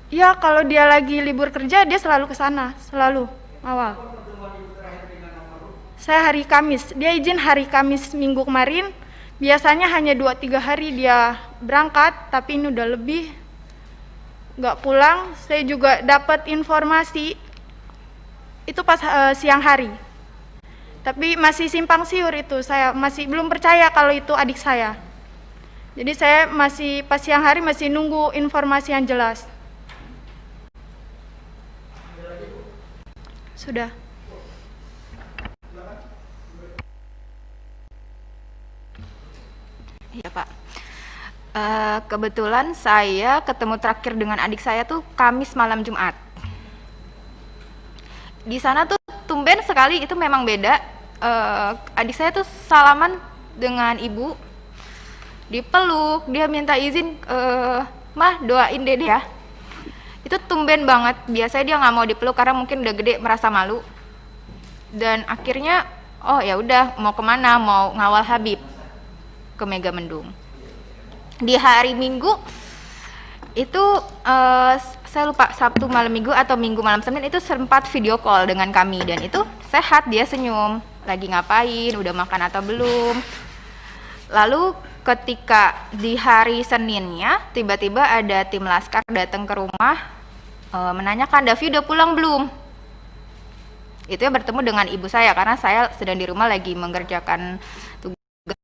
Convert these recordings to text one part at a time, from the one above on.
Ya, kalau dia lagi libur kerja, dia selalu ke sana, selalu awal. Saya hari Kamis, dia izin hari Kamis minggu kemarin. Biasanya hanya 2-3 hari dia berangkat, tapi ini udah lebih nggak pulang. Saya juga dapat informasi itu pas siang hari. Tapi masih simpang siur itu, saya masih belum percaya kalau itu adik saya. Jadi saya masih pas siang hari masih nunggu informasi yang jelas. Sudah. Iya Pak. Kebetulan saya ketemu terakhir dengan adik saya tuh Kamis malam Jumat. Di sana tuh tumben sekali, itu memang beda. Adik saya tuh salaman dengan ibu, dipeluk, dia minta izin, mah doain dede ya. Itu tumben banget. Biasanya dia nggak mau dipeluk karena mungkin udah gede merasa malu. Dan akhirnya, oh ya udah, mau kemana? Mau ngawal Habib ke Megamendung. Di hari Minggu itu saya lupa Sabtu malam Minggu atau Minggu malam Senin itu sempat video call dengan kami, dan itu sehat, dia senyum, lagi ngapain, udah makan atau belum. Lalu ketika di hari Seninnya tiba-tiba ada tim laskar datang ke rumah menanyakan, Davi udah pulang belum? Itu ya bertemu dengan ibu saya karena saya sedang di rumah lagi mengerjakan tugas.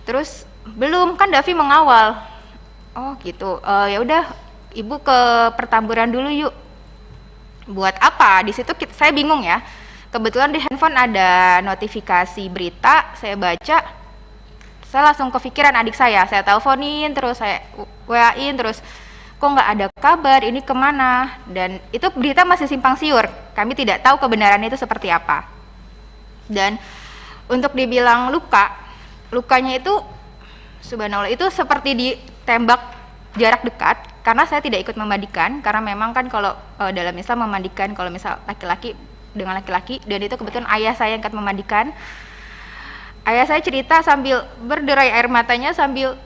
Terus belum, kan Davi mengawal. Oh gitu. Ya udah, ibu ke pertamburan dulu yuk. Buat apa? Di situ saya bingung ya. Kebetulan di handphone ada notifikasi berita, saya baca, saya langsung kepikiran adik saya teleponin, terus saya WA-in, terus kok nggak ada kabar, ini kemana? Dan itu berita masih simpang siur, kami tidak tahu kebenarannya itu seperti apa. Dan untuk dibilang lukanya itu subhanallah itu seperti ditembak jarak dekat, karena saya tidak ikut memandikan, karena memang kan kalau dalam Islam memandikan kalau misal laki-laki dengan laki-laki, dan itu kebetulan ayah saya yang akan memandikan. Ayah saya cerita sambil berderai air matanya, sambil,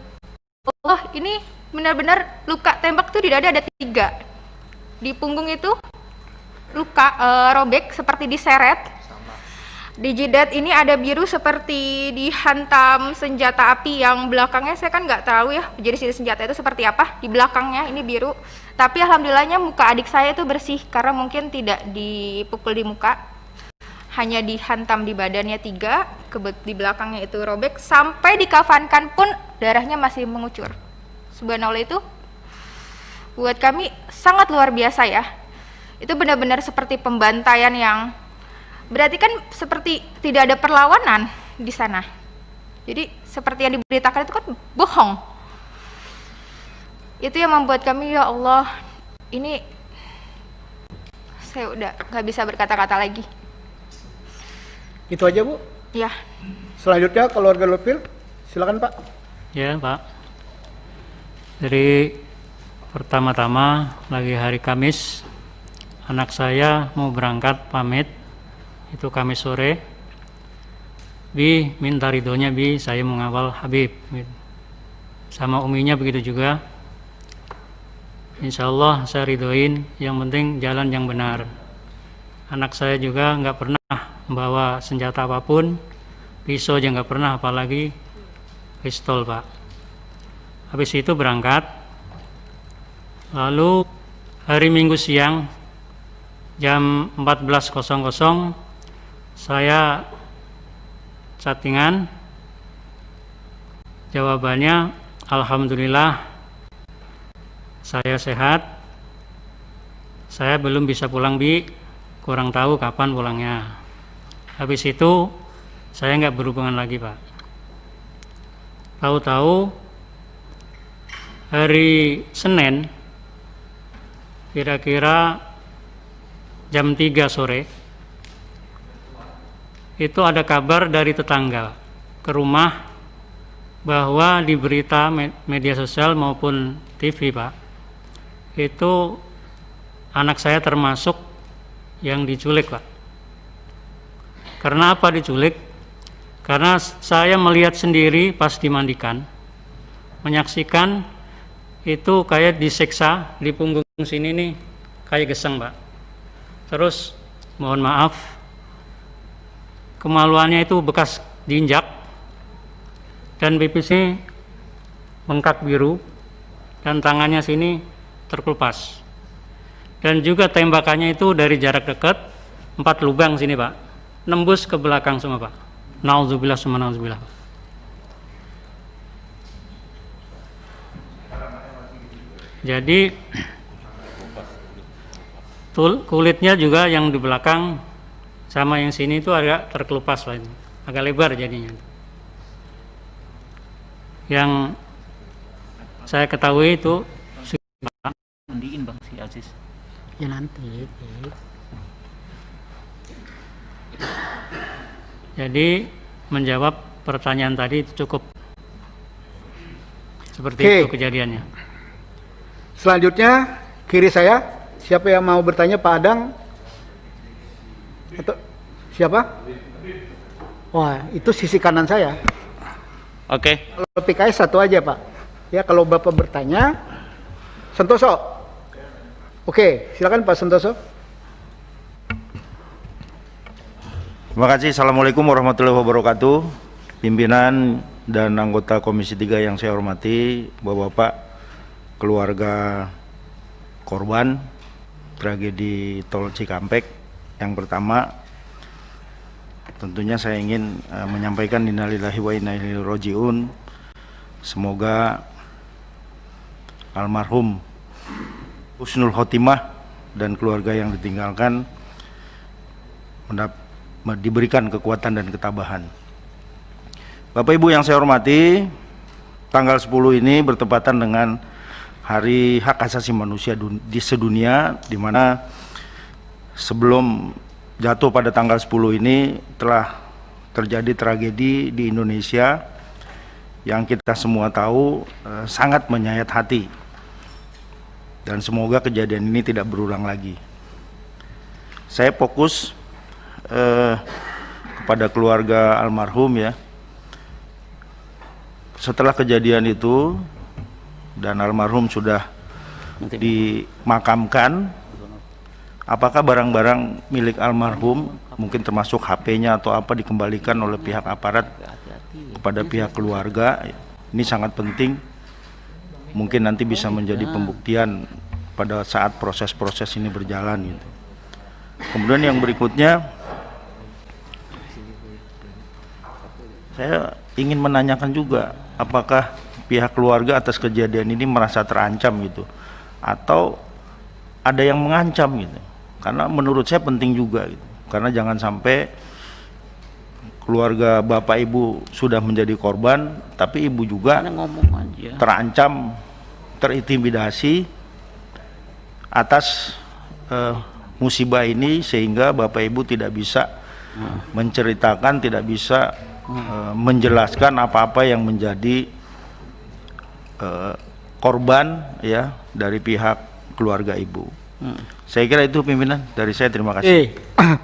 oh ini benar-benar luka tembak tuh di dada ada 3, di punggung itu luka robek seperti diseret. Di jidat ini ada biru seperti dihantam senjata api, yang belakangnya saya kan nggak tahu ya jadi senjata itu seperti apa, di belakangnya ini biru. Tapi alhamdulillahnya muka adik saya itu bersih karena mungkin tidak dipukul di muka, hanya dihantam di badannya 3, di belakangnya itu robek, sampai dikafankan pun darahnya masih mengucur. Subhanallah, itu buat kami sangat luar biasa ya. Itu benar-benar seperti pembantaian, yang berarti kan seperti tidak ada perlawanan di sana. Jadi seperti yang diberitakan itu kan bohong. Itu yang membuat kami, ya Allah, ini saya udah nggak bisa berkata-kata lagi. Itu aja Bu? Ya. Selanjutnya keluarga Lutfil, silakan Pak. Ya Pak. Jadi pertama-tama lagi hari Kamis, anak saya mau berangkat pamit, itu Kamis sore. Bi minta ridhonya, Bi saya mengawal Habib, sama uminya begitu juga. Insya Allah saya ridhoin, yang penting jalan yang benar. Anak saya juga nggak pernah membawa senjata apapun, pisau aja nggak pernah, apalagi pistol Pak. Habis itu berangkat. Lalu hari Minggu siang jam 14.00 saya chattingan, jawabannya alhamdulillah saya sehat, saya belum bisa pulang Bi, kurang tahu kapan pulangnya. Habis itu saya nggak berhubungan lagi Pak. Tahu-tahu hari Senin kira-kira jam 3 sore itu ada kabar dari tetangga ke rumah bahwa di berita media sosial maupun TV Pak, itu anak saya termasuk yang diculik Pak. Karena apa diculik? Karena saya melihat sendiri pas dimandikan, menyaksikan itu kayak disiksa di punggungnya sini nih kayak geseng, Pak. Terus mohon maaf, kemaluannya itu bekas diinjak dan pipisnya bengkak biru dan tangannya sini terkelupas. Dan juga tembakannya itu dari jarak dekat 4 lubang sini, Pak. Nembus ke belakang semua, Pak. Nauzubillah summa nauzubillah. Jadi kulitnya juga yang di belakang sama yang sini itu agak terkelupas lagi, agak lebar jadinya. Yang saya ketahui itu mandiin Bang si Aziz. Ya nanti. Jadi menjawab pertanyaan tadi itu cukup seperti Oke. itu kejadiannya. Selanjutnya kiri saya, siapa yang mau bertanya? Pak Adang atau siapa? Wah, itu sisi kanan saya. Oke. Kalau PKS satu aja, Pak. Ya, kalau Bapak bertanya, Santoso. Oke, silakan Pak Santoso. Terima kasih. Assalamualaikum warahmatullahi wabarakatuh. Pimpinan dan anggota Komisi 3 yang saya hormati, Bapak-bapak, keluarga korban tragedi Tol Cikampek. Yang pertama, tentunya saya ingin menyampaikan innalillahi wa inna ilaihi rajiun. Semoga almarhum husnul khotimah dan keluarga yang ditinggalkan diberikan kekuatan dan ketabahan. Bapak Ibu yang saya hormati, tanggal 10 ini bertepatan dengan Hari Hak Asasi Manusia di sedunia, di mana sebelum jatuh pada tanggal 10 ini telah terjadi tragedi di Indonesia yang kita semua tahu sangat menyayat hati, dan semoga kejadian ini tidak berulang lagi. Saya fokus kepada keluarga almarhum ya. Setelah kejadian itu dan almarhum sudah dimakamkan, apakah barang-barang milik almarhum, mungkin termasuk HP-nya atau apa, dikembalikan oleh pihak aparat kepada pihak keluarga? Ini sangat penting, mungkin nanti bisa menjadi pembuktian pada saat proses-proses ini berjalan gitu. Kemudian yang berikutnya, saya ingin menanyakan juga, apakah pihak keluarga atas kejadian ini merasa terancam gitu, atau ada yang mengancam gitu? Karena menurut saya penting juga gitu, karena jangan sampai keluarga bapak ibu sudah menjadi korban, tapi ibu juga terancam, terintimidasi atas musibah ini, sehingga bapak ibu tidak bisa menceritakan, tidak bisa menjelaskan apa-apa yang menjadi korban ya dari pihak keluarga ibu. Saya kira itu pimpinan dari saya, terima kasih.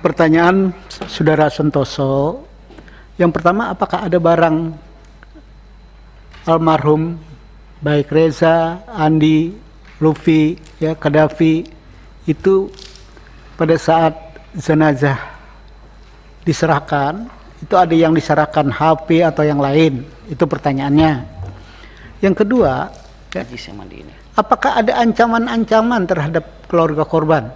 Pertanyaan Saudara Santoso. Yang pertama, apakah ada barang almarhum baik Reza, Andi, Lufi, ya, Kadafi itu pada saat jenazah diserahkan, itu ada yang diserahkan HP atau yang lain? Itu pertanyaannya. Yang kedua, ya, apakah ada ancaman-ancaman terhadap keluarga korban?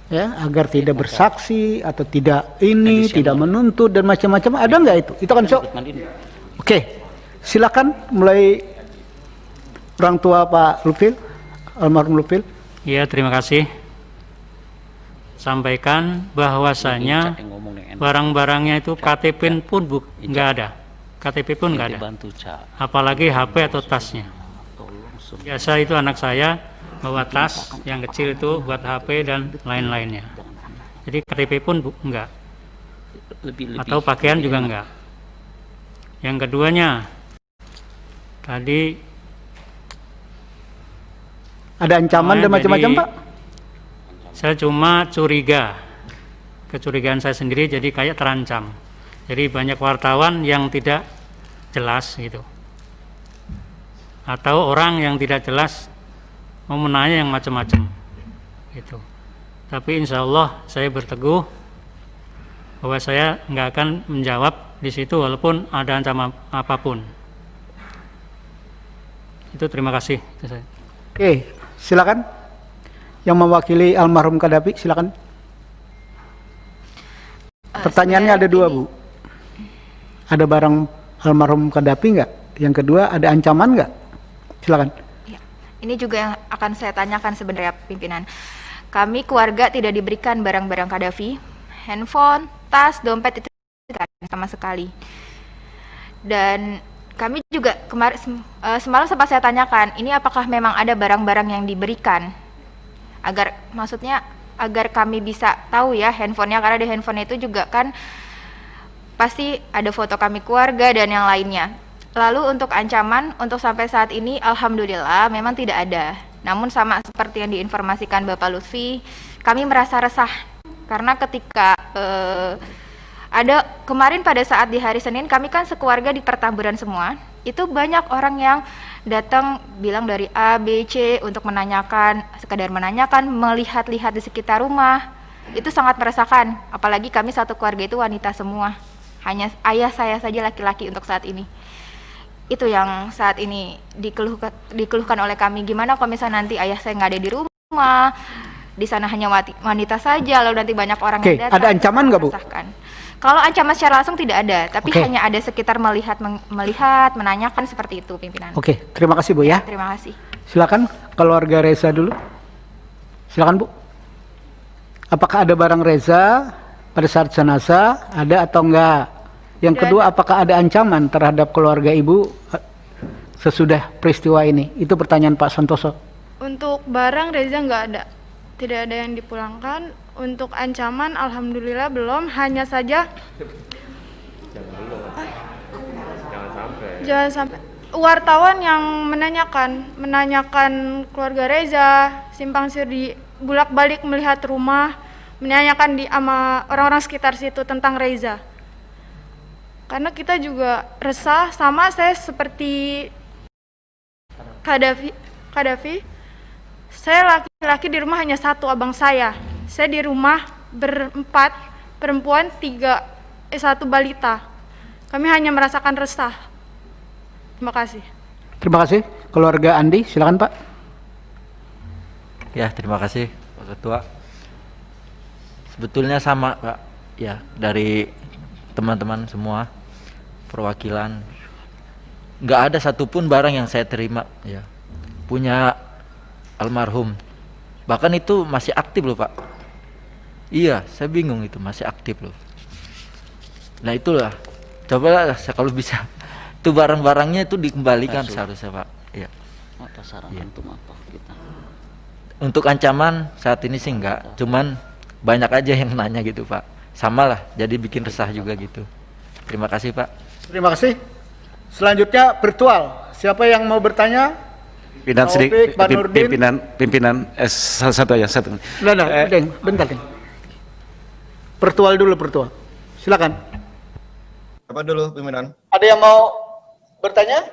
Ya, agar tidak bersaksi atau tidak ini, tidak menuntut dan macam-macam, ada nggak itu? Itu kan Oke, silakan mulai orang tua Pak Lufil, almarhum Lufil. Ya, terima kasih. Sampaikan bahwasanya barang-barangnya itu KTP pun nggak ada. KTP pun nggak ada, apalagi HP atau tasnya. Biasa itu anak saya bawa tas yang kecil itu buat HP dan lain-lainnya. Jadi KTP pun enggak, atau pakaian juga enggak. Yang keduanya, tadi ada ancaman dan macam-macam, Pak? Saya cuma curiga, kecurigaan saya sendiri, jadi kayak terancam. Jadi banyak wartawan yang tidak jelas gitu, atau orang yang tidak jelas mau menanya yang macam-macam gitu. Tapi insya Allah saya berteguh bahwa saya nggak akan menjawab di situ walaupun ada ancaman apapun. Itu terima kasih. Itu saya. Oke, silakan. Yang mewakili almarhum Qaddafi, silakan. Pertanyaannya ada dua, Bu. Ada barang almarhum Qaddafi nggak? Yang kedua, ada ancaman nggak? Silakan. Ya. Ini juga yang akan saya tanyakan sebenarnya pimpinan. Kami keluarga tidak diberikan barang-barang Qaddafi, handphone, tas, dompet itu tidak ada sama sekali. Dan kami juga semalam sempat saya tanyakan, ini apakah memang ada barang-barang yang diberikan? Maksudnya agar kami bisa tahu ya handphonenya, karena di handphone itu juga kan pasti ada foto kami keluarga dan yang lainnya. Lalu untuk ancaman, untuk sampai saat ini alhamdulillah memang tidak ada. Namun sama seperti yang diinformasikan Bapak Lutfi, kami merasa resah karena ketika ada kemarin pada saat di hari Senin, kami kan sekeluarga di Pertamburan semua, itu banyak orang yang datang bilang dari A, B, C untuk menanyakan, sekadar menanyakan, melihat-lihat di sekitar rumah. Itu sangat meresahkan, apalagi kami satu keluarga itu wanita semua, hanya ayah saya saja laki-laki untuk saat ini. Itu yang saat ini dikeluhkan oleh kami. Gimana kalau misalnya nanti ayah saya nggak ada di rumah, di sana hanya wanita saja, lalu nanti banyak orang yang datang. Ada ancaman nggak, Bu? Kalau ancaman secara langsung tidak ada, tapi hanya ada sekitar melihat, menanyakan seperti itu, pimpinan. Oke, terima kasih, Bu ya. Terima kasih. Silakan keluarga Reza dulu. Silakan, Bu. Apakah ada barang Reza pada saat jenazah? Ada atau enggak? Yang kedua, apakah ada ancaman terhadap keluarga Ibu sesudah peristiwa ini? Itu pertanyaan Pak Santoso. Untuk barang Reza nggak ada, tidak ada yang dipulangkan. Untuk ancaman alhamdulillah belum, hanya saja jangan sampai wartawan yang menanyakan keluarga Reza, simpang siur di bolak-balik melihat rumah, menanyakan sama orang-orang sekitar situ tentang Reza. Karena kita juga resah, sama saya seperti Qaddafi. Saya laki-laki di rumah hanya satu, abang saya. Saya di rumah berempat, perempuan satu balita. Kami hanya merasakan resah. Terima kasih. Terima kasih. Keluarga Andi, silakan Pak. Ya, terima kasih Pak Ketua. Sebetulnya sama Pak, ya dari teman-teman semua perwakilan, nggak ada satupun barang yang saya terima ya punya almarhum, bahkan itu masih aktif loh Pak. Iya, saya bingung, itu masih aktif loh. Nah itulah, cobalah kalau bisa itu barang-barangnya itu dikembalikan seharusnya Pak. Iya. Untuk ancaman saat ini sih enggak, cuman banyak aja yang nanya gitu Pak. Sama lah, jadi bikin resah juga gitu. Terima kasih Pak. Terima kasih. Selanjutnya virtual. Siapa yang mau bertanya? Pimpinan satu aja satu. Bentar. Virtual dulu, virtual. Silakan. Apa dulu pimpinan? Ada yang mau bertanya?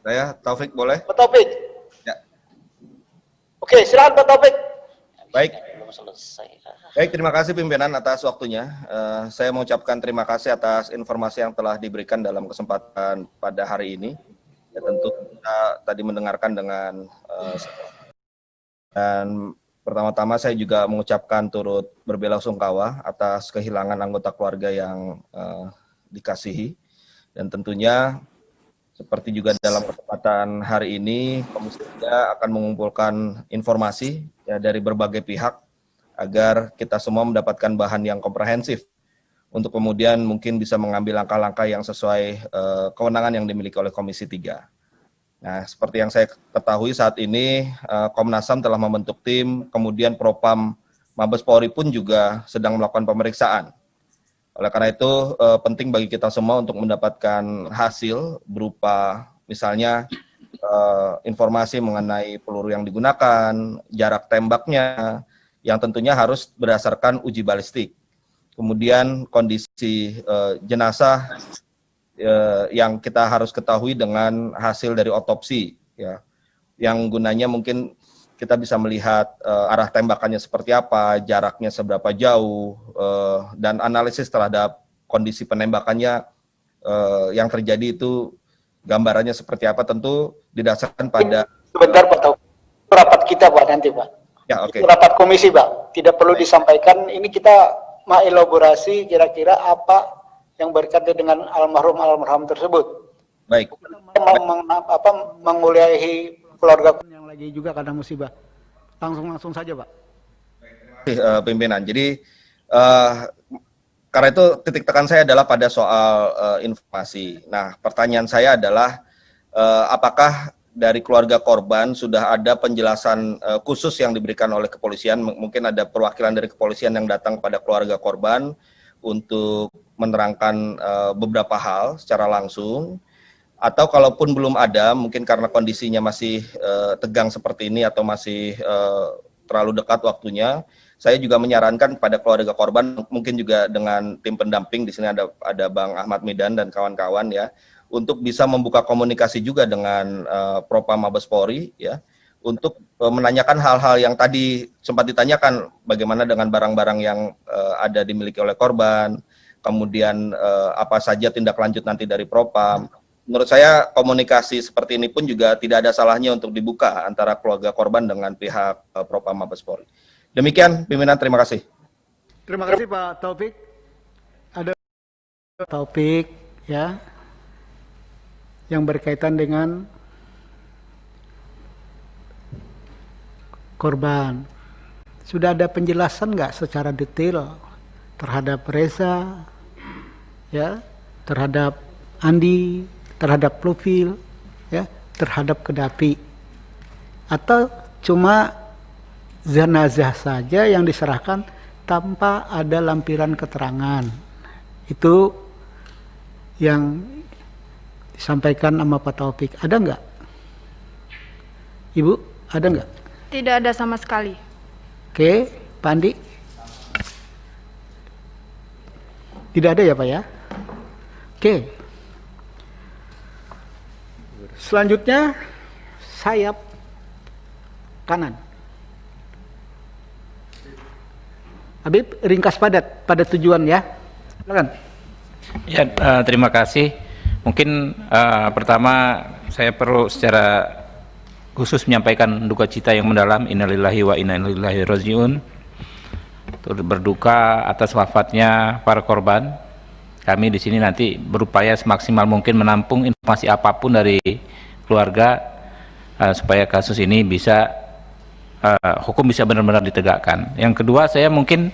Saya Taufik, boleh? Pak Taufik. Ya. Oke, silakan Pak Taufik. Baik. Baik, terima kasih pimpinan atas waktunya. Saya mengucapkan terima kasih atas informasi yang telah diberikan dalam kesempatan pada hari ini. Ya, tentu kita tadi mendengarkan dengan dan pertama-tama saya juga mengucapkan turut berbelasungkawa atas kehilangan anggota keluarga yang dikasihi, dan tentunya seperti juga dalam kesempatan hari ini Komisi 3 akan mengumpulkan informasi ya dari berbagai pihak agar kita semua mendapatkan bahan yang komprehensif untuk kemudian mungkin bisa mengambil langkah-langkah yang sesuai kewenangan yang dimiliki oleh Komisi 3. Nah, seperti yang saya ketahui saat ini Komnas HAM telah membentuk tim, kemudian Propam Mabes Polri pun juga sedang melakukan pemeriksaan. Oleh karena itu penting bagi kita semua untuk mendapatkan hasil berupa misalnya informasi mengenai peluru yang digunakan, jarak tembaknya, yang tentunya harus berdasarkan uji balistik. Kemudian kondisi jenazah yang kita harus ketahui dengan hasil dari otopsi, ya, yang gunanya mungkin kita bisa melihat arah tembakannya seperti apa, jaraknya seberapa jauh, dan analisis terhadap kondisi penembakannya yang terjadi itu gambarannya seperti apa, tentu didasarkan pada... Sebentar Pak Taufik, rapat kita Pak nanti Pak. Ya, oke. Rapat komisi Pak, tidak perlu disampaikan, ini kita mengelaborasi kira-kira apa yang berkaitan dengan almarhum tersebut. Baik. Menguliahi keluarga yang lagi juga karena musibah. Langsung saja Pak. Pimpinan. Jadi karena itu titik tekan saya adalah pada soal informasi. Nah, pertanyaan saya adalah apakah dari keluarga korban sudah ada penjelasan khusus yang diberikan oleh kepolisian? Mungkin ada perwakilan dari kepolisian yang datang kepada keluarga korban untuk menerangkan beberapa hal secara langsung, atau kalaupun belum ada, mungkin karena kondisinya masih tegang seperti ini atau masih terlalu dekat waktunya, saya juga menyarankan pada keluarga korban, mungkin juga dengan tim pendamping, di sini ada Bang Ahmad Midan dan kawan-kawan ya, untuk bisa membuka komunikasi juga dengan Propam Mabes Polri ya, untuk menanyakan hal-hal yang tadi sempat ditanyakan, bagaimana dengan barang-barang yang ada dimiliki oleh korban, kemudian apa saja tindak lanjut nanti dari Propam. Menurut saya komunikasi seperti ini pun juga tidak ada salahnya untuk dibuka antara keluarga korban dengan pihak Propam Mabes Polri. Demikian pimpinan, terima kasih. Terima kasih Pak Taufik. Ada Taufik ya, yang berkaitan dengan korban. Sudah ada penjelasan nggak secara detail terhadap Reza, ya, terhadap Andi, terhadap Profil, ya, terhadap Kedafi, atau cuma jenazah saja yang diserahkan tanpa ada lampiran keterangan? Itu yang disampaikan sama Pak Taufik. Ada nggak? Ibu, ada nggak? Tidak ada sama sekali. Oke, Pak Andi? Tidak ada ya Pak ya? Oke. Selanjutnya, sayap kanan. Habib, ringkas padat pada tujuan ya. Silakan. Ya, terima kasih. Mungkin pertama saya perlu secara khusus menyampaikan duka cita yang mendalam, innalillahi wa inna ilaihi rajiun. Turut berduka atas wafatnya para korban. Kami di sini nanti berupaya semaksimal mungkin menampung informasi apapun dari keluarga supaya kasus ini bisa hukum bisa benar-benar ditegakkan. Yang kedua, saya mungkin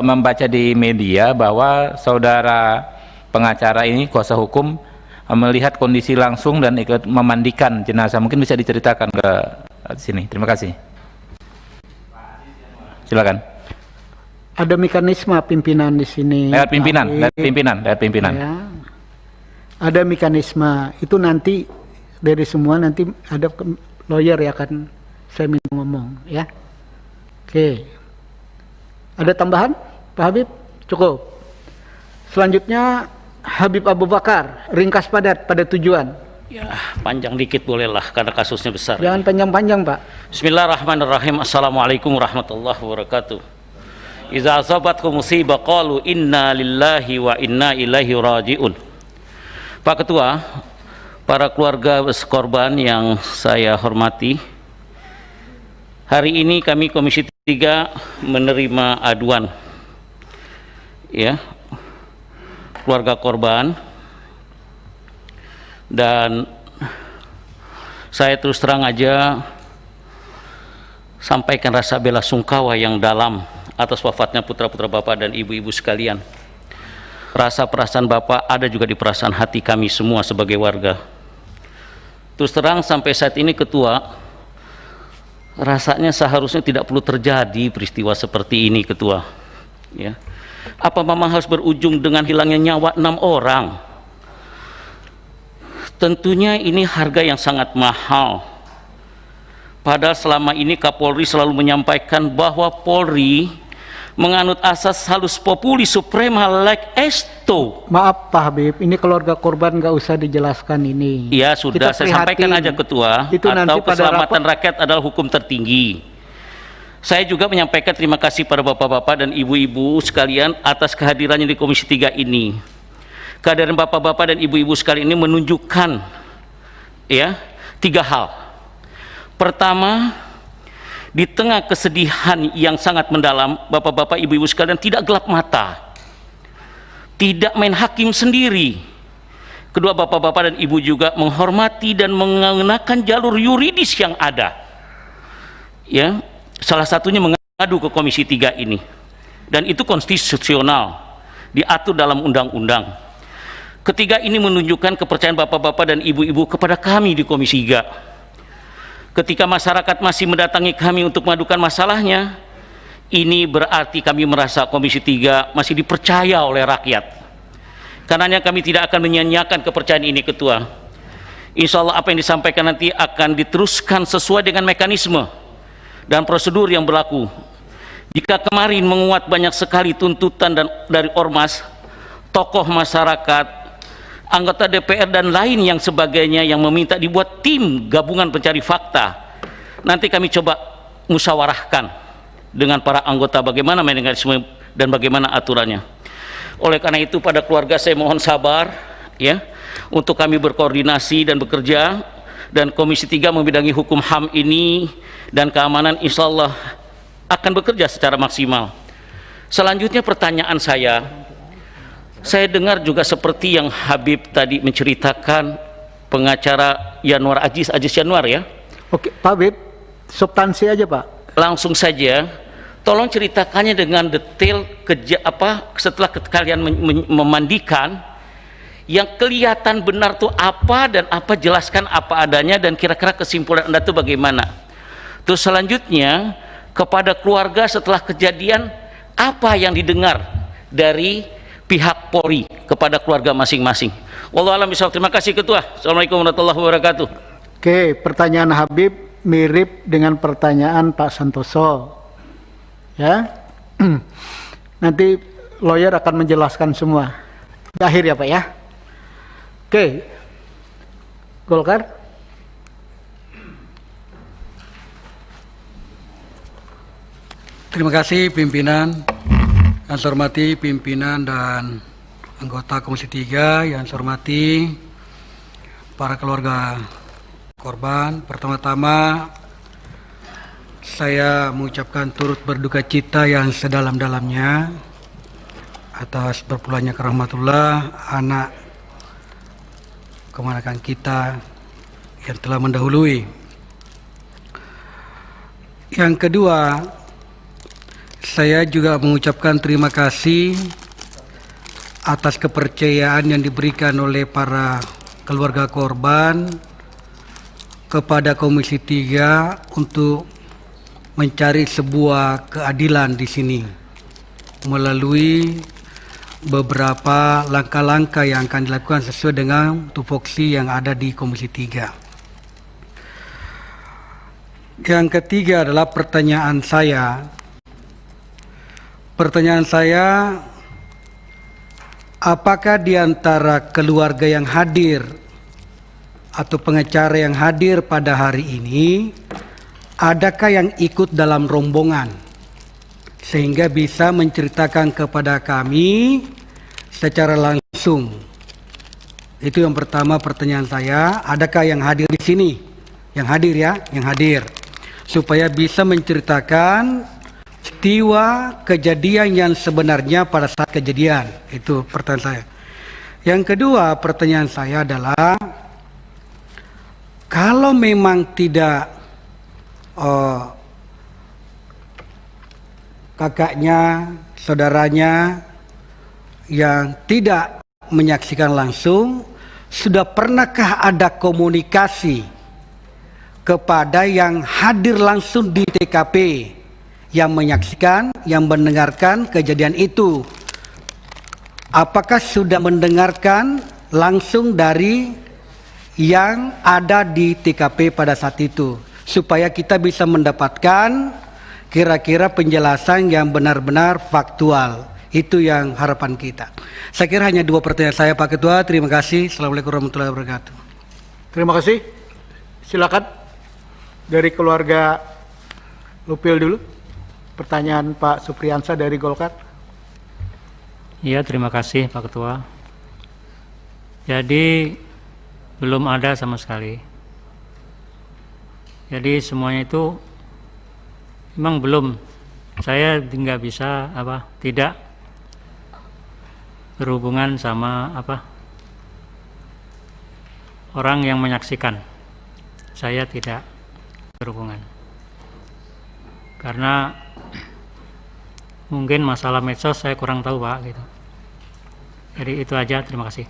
membaca di media bahwa saudara pengacara ini, kuasa hukum, melihat kondisi langsung dan ikut memandikan jenazah. Mungkin bisa diceritakan ke sini. Terima kasih. Silakan. Ada mekanisme pimpinan di sini. Lewat pimpinan, lewat pimpinan. Ya. Ada mekanisme. Itu nanti dari semua nanti ada lawyer ya akan saya minta ngomong ya. Oke. Ada tambahan, Pak Habib? Cukup. Selanjutnya Habib Abu Bakar, ringkas padat pada tujuan. Ya, panjang dikit bolehlah karena kasusnya besar. Jangan panjang-panjang, Pak. Bismillahirrahmanirrahim. Assalamualaikum warahmatullahi wabarakatuh. Iza asabatkum musibah qalu inna lillahi wa inna ilaihi rajiun. Pak Ketua, para keluarga korban yang saya hormati, hari ini kami Komisi 3 menerima aduan ya keluarga korban, dan saya terus terang aja sampaikan rasa bela sungkawa yang dalam atas wafatnya putra-putra Bapak dan ibu-ibu sekalian. Rasa perasaan Bapak ada juga di perasaan hati kami semua sebagai warga. Terus terang sampai saat ini Ketua, rasanya seharusnya tidak perlu terjadi peristiwa seperti ini Ketua ya. Apa memang harus berujung dengan hilangnya nyawa 6 orang? Tentunya ini harga yang sangat mahal. Padahal selama ini Kapolri selalu menyampaikan bahwa Polri menganut asas halus populi suprema leg esto. Maaf Pak Habib, ini keluarga korban nggak usah dijelaskan ini. Ya sudah, Kita saya sampaikan aja Ketua, Itu nanti atau pada keselamatan rakyat adalah hukum tertinggi. Saya juga menyampaikan terima kasih pada bapak-bapak dan ibu-ibu sekalian atas kehadirannya di Komisi 3 ini. Kehadiran bapak-bapak dan ibu-ibu sekalian ini menunjukkan ya 3 hal. Pertama, di tengah kesedihan yang sangat mendalam, bapak-bapak, ibu-ibu sekalian tidak gelap mata, tidak main hakim sendiri. Kedua, bapak-bapak dan ibu juga menghormati dan menggunakan jalur yuridis yang ada. Ya, salah satunya mengadu ke Komisi 3 ini. Dan itu konstitusional, diatur dalam undang-undang. Ketiga, ini menunjukkan kepercayaan bapak-bapak dan ibu-ibu kepada kami di Komisi 3. Ketika masyarakat masih mendatangi kami untuk mengadukan masalahnya, ini berarti kami merasa Komisi 3 masih dipercaya oleh rakyat. Karenanya kami tidak akan menyia-nyiakan kepercayaan ini, Ketua. Insya Allah apa yang disampaikan nanti akan diteruskan sesuai dengan mekanisme dan prosedur yang berlaku. Jika kemarin menguat banyak sekali tuntutan dari ormas, tokoh masyarakat, anggota DPR dan lain yang sebagainya yang meminta dibuat tim gabungan pencari fakta, nanti kami coba musyawarahkan dengan para anggota bagaimana mekanisme dan bagaimana aturannya. Oleh karena itu pada keluarga saya mohon sabar ya untuk kami berkoordinasi dan bekerja, dan Komisi 3 membidangi hukum HAM ini dan keamanan insya Allah akan bekerja secara maksimal. Selanjutnya pertanyaan saya dengar juga seperti yang Habib tadi menceritakan, pengacara Yanuar Aziz Yanuar ya. Oke, Pak Habib, substansi aja Pak. Langsung saja, tolong ceritakannya dengan detail setelah kalian memandikan, yang kelihatan benar tuh apa dan apa, jelaskan apa adanya dan kira-kira kesimpulan Anda tuh bagaimana. Terus selanjutnya kepada keluarga setelah kejadian, apa yang didengar dari pihak Polri kepada keluarga masing-masing. Wallahu a'lam bishawab. Terima kasih Ketua. Assalamualaikum warahmatullahi wabarakatuh. Oke, pertanyaan Habib mirip dengan pertanyaan Pak Santoso. Ya. Nanti lawyer akan menjelaskan semua. Di akhir ya Pak ya. Oke. Golkar. Terima kasih pimpinan. Yang saya hormati pimpinan dan anggota Komisi 3, yang saya hormati para keluarga korban. Pertama-tama saya mengucapkan turut berduka cita yang sedalam-dalamnya atas berpulangnya ke rahmatullah anak keponakan kita yang telah mendahului. Yang kedua, saya juga mengucapkan terima kasih atas kepercayaan yang diberikan oleh para keluarga korban kepada Komisi 3 untuk mencari sebuah keadilan di sini melalui beberapa langkah-langkah yang akan dilakukan sesuai dengan tupoksi yang ada di Komisi 3. Yang ketiga adalah pertanyaan saya. Apakah di antara keluarga yang hadir atau pengacara yang hadir pada hari ini, adakah yang ikut dalam rombongan sehingga bisa menceritakan kepada kami secara langsung? Itu yang pertama pertanyaan saya. Adakah yang hadir di sini? Yang hadir ya, yang hadir, supaya bisa menceritakan peristiwa kejadian yang sebenarnya pada saat kejadian. Itu pertanyaan saya. Yang kedua pertanyaan saya adalah, kalau memang tidak kakaknya, saudaranya yang tidak menyaksikan langsung, sudah pernahkah ada komunikasi kepada yang hadir langsung di TKP, yang menyaksikan, yang mendengarkan kejadian itu? Apakah sudah mendengarkan langsung dari yang ada di TKP pada saat itu, supaya kita bisa mendapatkan kira-kira penjelasan yang benar-benar faktual. Itu yang harapan kita. Saya kira hanya 2 pertanyaan saya, Pak Ketua. Terima kasih. Assalamualaikum warahmatullahi wabarakatuh. Terima kasih. Silakan dari keluarga Lupil dulu. Pertanyaan Pak Supriyansa dari Golkar. Iya, terima kasih Pak Ketua. Jadi belum ada sama sekali. Jadi semuanya itu memang belum. Saya nggak bisa tidak berhubungan sama orang yang menyaksikan. Saya tidak berhubungan. Karena mungkin masalah medsos saya kurang tahu Pak gitu. Jadi itu aja, terima kasih.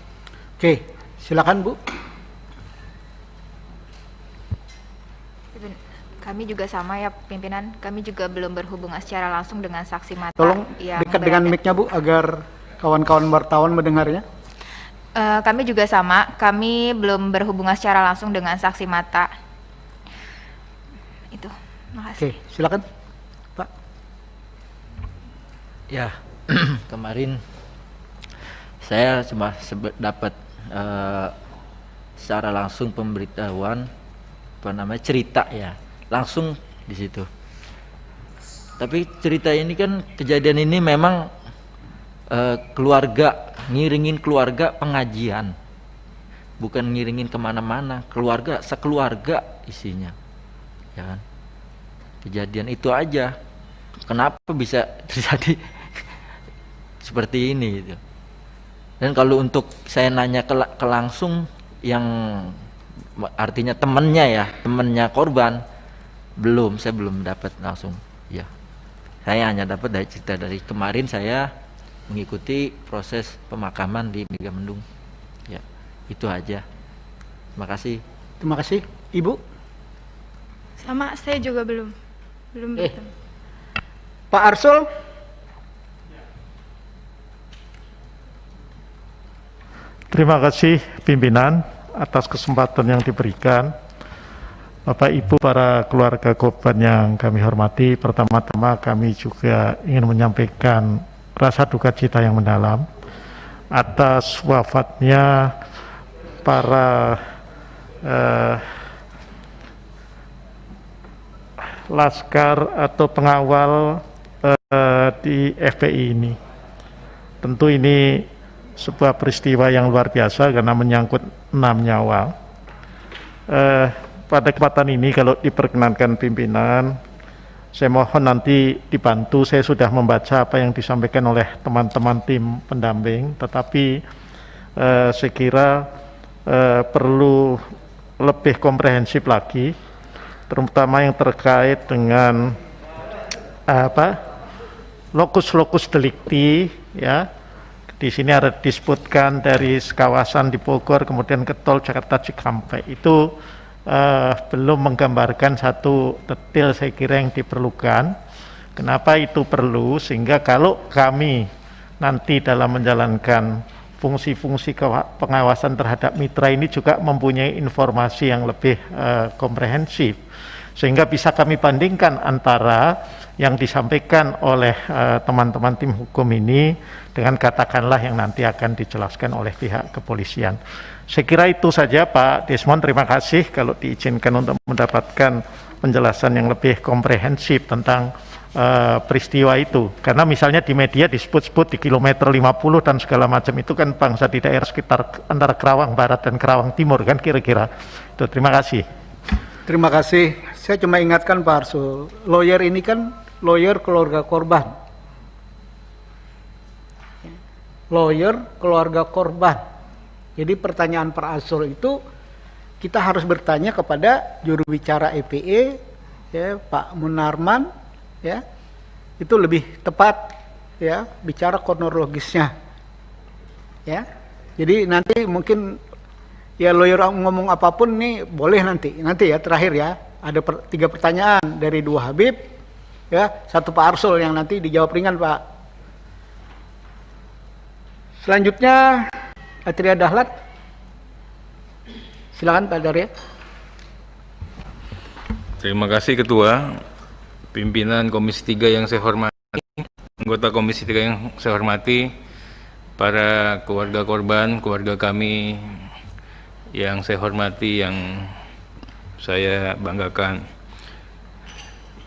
Oke, silakan Bu. Kami juga sama ya pimpinan, kami juga belum berhubungan secara langsung dengan saksi mata. Tolong yang dekat dengan mic-nya Bu agar kawan-kawan wartawan mendengarnya. Kami juga sama, kami belum berhubungan secara langsung dengan saksi mata. Itu, makasih. Oke, silakan Pak. Ya, kemarin saya cuma dapat secara langsung pemberitahuan cerita ya, langsung di situ. Tapi cerita ini kan, kejadian ini memang keluarga, ngiringin keluarga pengajian, bukan ngiringin kemana-mana, keluarga, sekeluarga isinya, ya kan? Kejadian itu aja, kenapa bisa terjadi seperti ini gitu. Dan kalau untuk saya nanya ke langsung yang artinya temennya korban, saya belum dapat langsung ya. Saya hanya dapat dari cerita dari kemarin saya mengikuti proses pemakaman di Megamendung ya, itu aja. Terima kasih. Terima kasih. Ibu? Sama, saya juga belum bertemu. Pak Arsul? Terima kasih pimpinan atas kesempatan yang diberikan. Bapak Ibu, para keluarga korban yang kami hormati, pertama-tama kami juga ingin menyampaikan rasa duka cita yang mendalam atas wafatnya para laskar atau pengawal di FPI ini. Tentu ini sebuah peristiwa yang luar biasa karena menyangkut 6 nyawa. Pada kesempatan ini kalau diperkenankan pimpinan, saya mohon nanti dibantu. Saya sudah membaca apa yang disampaikan oleh teman-teman tim pendamping, tetapi saya kira perlu lebih komprehensif lagi, terutama yang terkait dengan lokus delikti ya. Di sini ada disebutkan dari kawasan di Bogor kemudian ke tol Jakarta Cikampek, itu belum menggambarkan satu detail saya kira yang diperlukan. Kenapa itu perlu? Sehingga kalau kami nanti dalam menjalankan fungsi-fungsi pengawasan terhadap mitra ini juga mempunyai informasi yang lebih komprehensif, sehingga bisa kami bandingkan antara yang disampaikan oleh teman-teman tim hukum ini dengan katakanlah yang nanti akan dijelaskan oleh pihak kepolisian. Saya kira itu saja Pak Desmond, terima kasih kalau diizinkan untuk mendapatkan penjelasan yang lebih komprehensif tentang peristiwa itu. Karena misalnya di media disebut-sebut di kilometer 50 dan segala macam itu kan bangsa di daerah sekitar antara Kerawang Barat dan Kerawang Timur kan kira-kira. Itu, terima kasih. Terima kasih. Saya cuma ingatkan Pak Arsul, lawyer ini kan lawyer keluarga korban. Lawyer keluarga korban. Jadi pertanyaan Pak Arsul itu kita harus bertanya kepada juru bicara EPE ya, Pak Munarman ya. Itu lebih tepat ya, bicara kronologisnya. Ya. Jadi nanti mungkin ya lawyer ngomong apapun nih boleh nanti ya terakhir ya. Ada 3 pertanyaan dari 2 Habib ya, 1 Pak Arsul yang nanti dijawab ringan Pak. Selanjutnya Atria Dahlan. Silakan Pak Darya. Terima kasih Ketua. pimpinan Komisi 3 yang saya hormati, anggota Komisi 3 yang saya hormati, para keluarga korban, keluarga kami yang saya hormati, yang saya banggakan.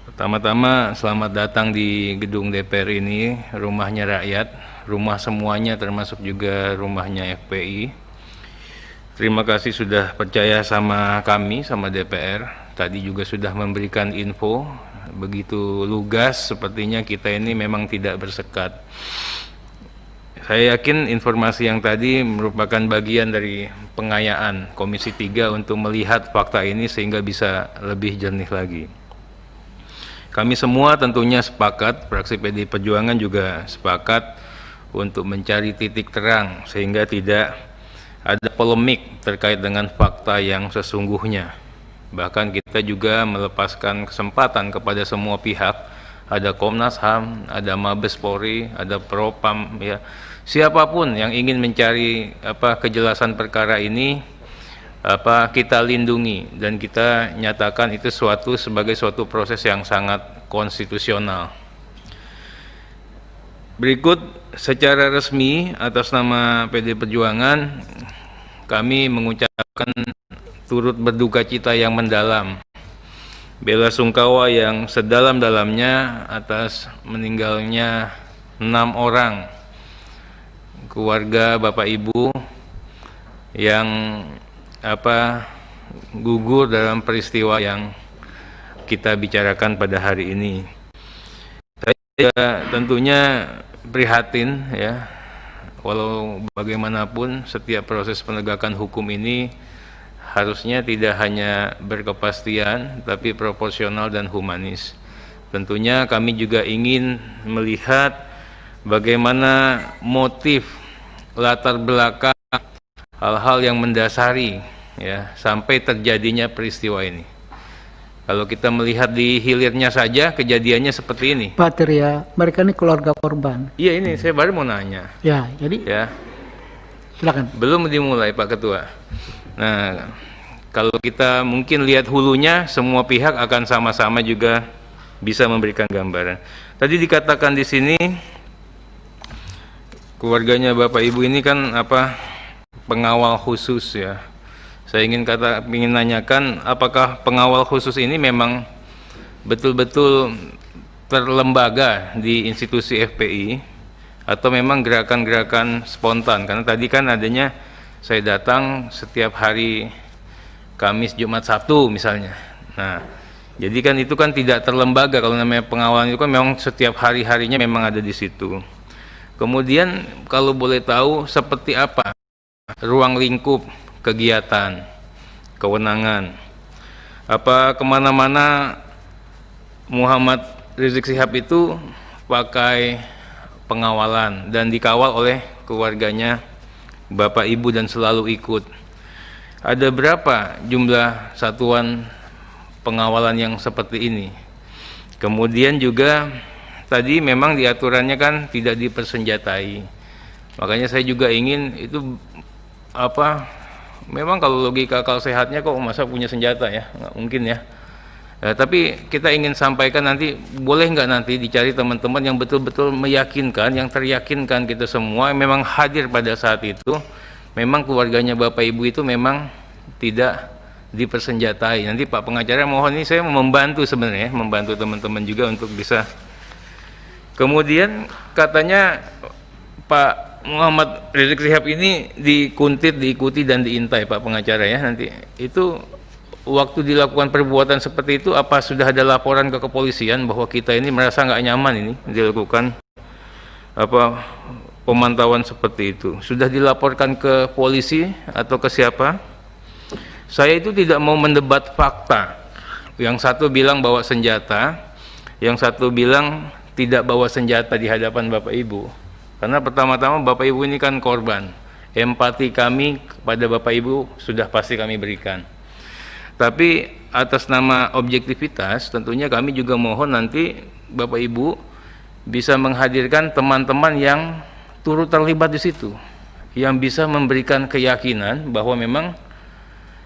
Pertama-tama selamat datang di gedung DPR ini, rumahnya rakyat, rumah semuanya termasuk juga rumahnya FPI. Terima kasih sudah percaya sama kami, sama DPR. Tadi juga sudah memberikan info, begitu lugas, sepertinya kita ini memang tidak bersekat. Saya yakin informasi yang tadi merupakan bagian dari pengayaan Komisi 3 untuk melihat fakta ini sehingga bisa lebih jernih lagi. Kami semua tentunya sepakat, fraksi PDI Perjuangan juga sepakat untuk mencari titik terang sehingga tidak ada polemik terkait dengan fakta yang sesungguhnya. Bahkan kita juga melepaskan kesempatan kepada semua pihak, ada Komnas HAM, ada Mabes Polri, ada Propam, ya, siapapun yang ingin mencari kejelasan perkara ini, kita lindungi dan kita nyatakan itu sebagai suatu proses yang sangat konstitusional. Berikut secara resmi atas nama PDI Perjuangan kami mengucapkan turut berduka cita yang mendalam, bela sungkawa yang sedalam-dalamnya atas meninggalnya 6 orang keluarga Bapak Ibu yang gugur dalam peristiwa yang kita bicarakan pada hari ini. Saya tentunya prihatin, ya, walau bagaimanapun setiap proses penegakan hukum ini harusnya tidak hanya berkepastian tapi proporsional dan humanis. Tentunya kami juga ingin melihat bagaimana motif, latar belakang, hal-hal yang mendasari, ya, sampai terjadinya peristiwa ini. Kalau kita melihat di hilirnya saja kejadiannya seperti ini. Pak Tirya, mereka ini keluarga korban. Iya, ini saya baru mau nanya. Ya, jadi ya. Silakan. Belum dimulai Pak Ketua. Nah, kalau kita mungkin lihat hulunya, semua pihak akan sama-sama juga bisa memberikan gambaran. Tadi dikatakan di sini keluarganya Bapak Ibu ini kan pengawal khusus, ya. Saya ingin nanyakan apakah pengawal khusus ini memang betul-betul terlembaga di institusi FPI atau memang gerakan-gerakan spontan? Karena tadi kan adanya saya datang setiap hari Kamis, Jumat, Sabtu misalnya. Nah, jadi kan itu kan tidak terlembaga. Kalau namanya pengawalan itu kan memang setiap hari-harinya memang ada di situ. Kemudian kalau boleh tahu seperti apa ruang lingkup kegiatan, kewenangan, kemana-mana Muhammad Rizik Syihab itu pakai pengawalan dan dikawal oleh keluarganya Bapak Ibu dan selalu ikut. Ada berapa jumlah satuan pengawalan yang seperti ini? Kemudian juga tadi memang diaturannya kan tidak dipersenjatai. Makanya saya juga ingin itu memang kalau logika akal sehatnya kok masa punya senjata, ya, nggak mungkin, ya. Tapi kita ingin sampaikan nanti, boleh nggak nanti dicari teman-teman yang betul-betul meyakinkan, yang teryakinkan kita semua memang hadir pada saat itu, memang keluarganya Bapak Ibu itu memang tidak dipersenjatai. Nanti Pak Pengacara mohon, ini saya membantu sebenarnya, membantu teman-teman juga untuk bisa. Kemudian katanya Pak Muhammad Rizik Syihab ini dikuntit, diikuti dan diintai, Pak Pengacara, ya. Nanti itu waktu dilakukan perbuatan seperti itu, apa sudah ada laporan ke kepolisian bahwa kita ini merasa nggak nyaman ini dilakukan pemantauan seperti itu? Sudah dilaporkan ke polisi atau ke siapa? Saya itu tidak mau mendebat fakta. Yang satu bilang bawa senjata, yang satu bilang tidak bawa senjata di hadapan Bapak Ibu. Karena pertama-tama Bapak Ibu ini kan korban. Empati kami kepada Bapak Ibu sudah pasti kami berikan. Tapi atas nama objektivitas tentunya kami juga mohon nanti Bapak Ibu bisa menghadirkan teman-teman yang turut terlibat di situ, yang bisa memberikan keyakinan bahwa memang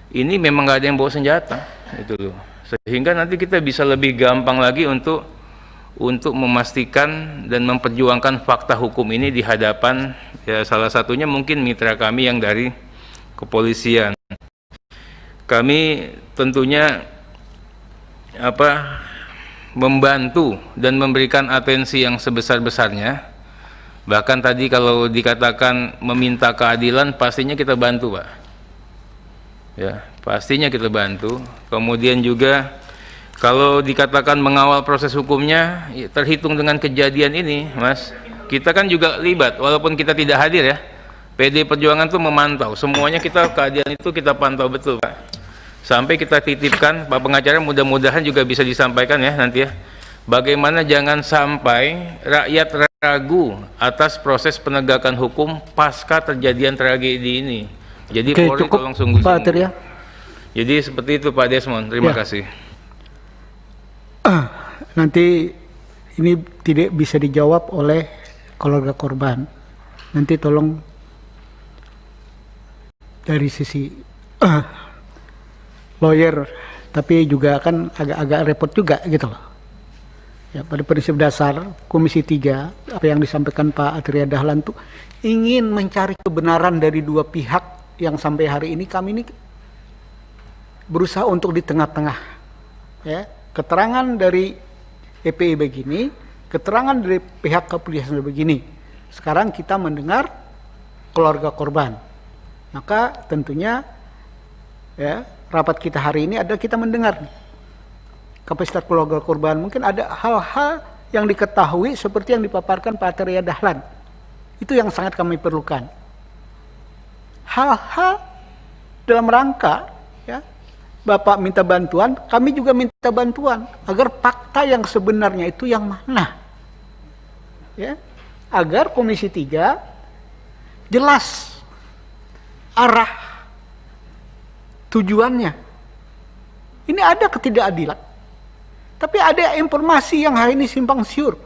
ini memang nggak ada yang bawa senjata, itu loh. Sehingga nanti kita bisa lebih gampang lagi untuk untuk memastikan dan memperjuangkan fakta hukum ini di hadapan, ya, salah satunya mungkin mitra kami yang dari kepolisian. Kami tentunya membantu dan memberikan atensi yang sebesar-besarnya. Bahkan tadi kalau dikatakan meminta keadilan, pastinya kita bantu, Pak. Ya, pastinya kita bantu. Kemudian juga kalau dikatakan mengawal proses hukumnya, ya, terhitung dengan kejadian ini, Mas, kita kan juga libat, walaupun kita tidak hadir ya. PD Perjuangan tuh memantau, semuanya keadilan itu kita pantau betul, Pak. Sampai kita titipkan, Pak Pengacara, mudah-mudahan juga bisa disampaikan ya nanti ya. Bagaimana jangan sampai rakyat ragu atas proses penegakan hukum pasca terjadian tragedi ini. Jadi Polri tolong sungguh-sungguh. Jadi seperti itu Pak Desmond, terima kasih. Nanti ini tidak bisa dijawab oleh keluarga korban. Nanti tolong dari sisi lawyer, tapi juga kan agak-agak repot juga gitu loh. Ya, pada prinsip dasar Komisi 3, apa yang disampaikan Pak Atria Dahlan tuh ingin mencari kebenaran dari dua pihak yang sampai hari ini kami ini berusaha untuk di tengah-tengah. Ya, keterangan dari EPI begini, keterangan dari pihak kepolisian begini. Sekarang kita mendengar keluarga korban. Maka tentunya ya, rapat kita hari ini adalah kita mendengar kapasitas keluarga korban. Mungkin ada hal-hal yang diketahui seperti yang dipaparkan Pak Atria Dahlan. Itu yang sangat kami perlukan. Hal-hal dalam rangka ya, Bapak minta bantuan, kami juga minta bantuan agar fakta yang sebenarnya itu yang mana. Ya, agar Komisi 3 jelas arah tujuannya. Ini ada ketidakadilan. Tapi ada informasi yang hari ini simpang siur.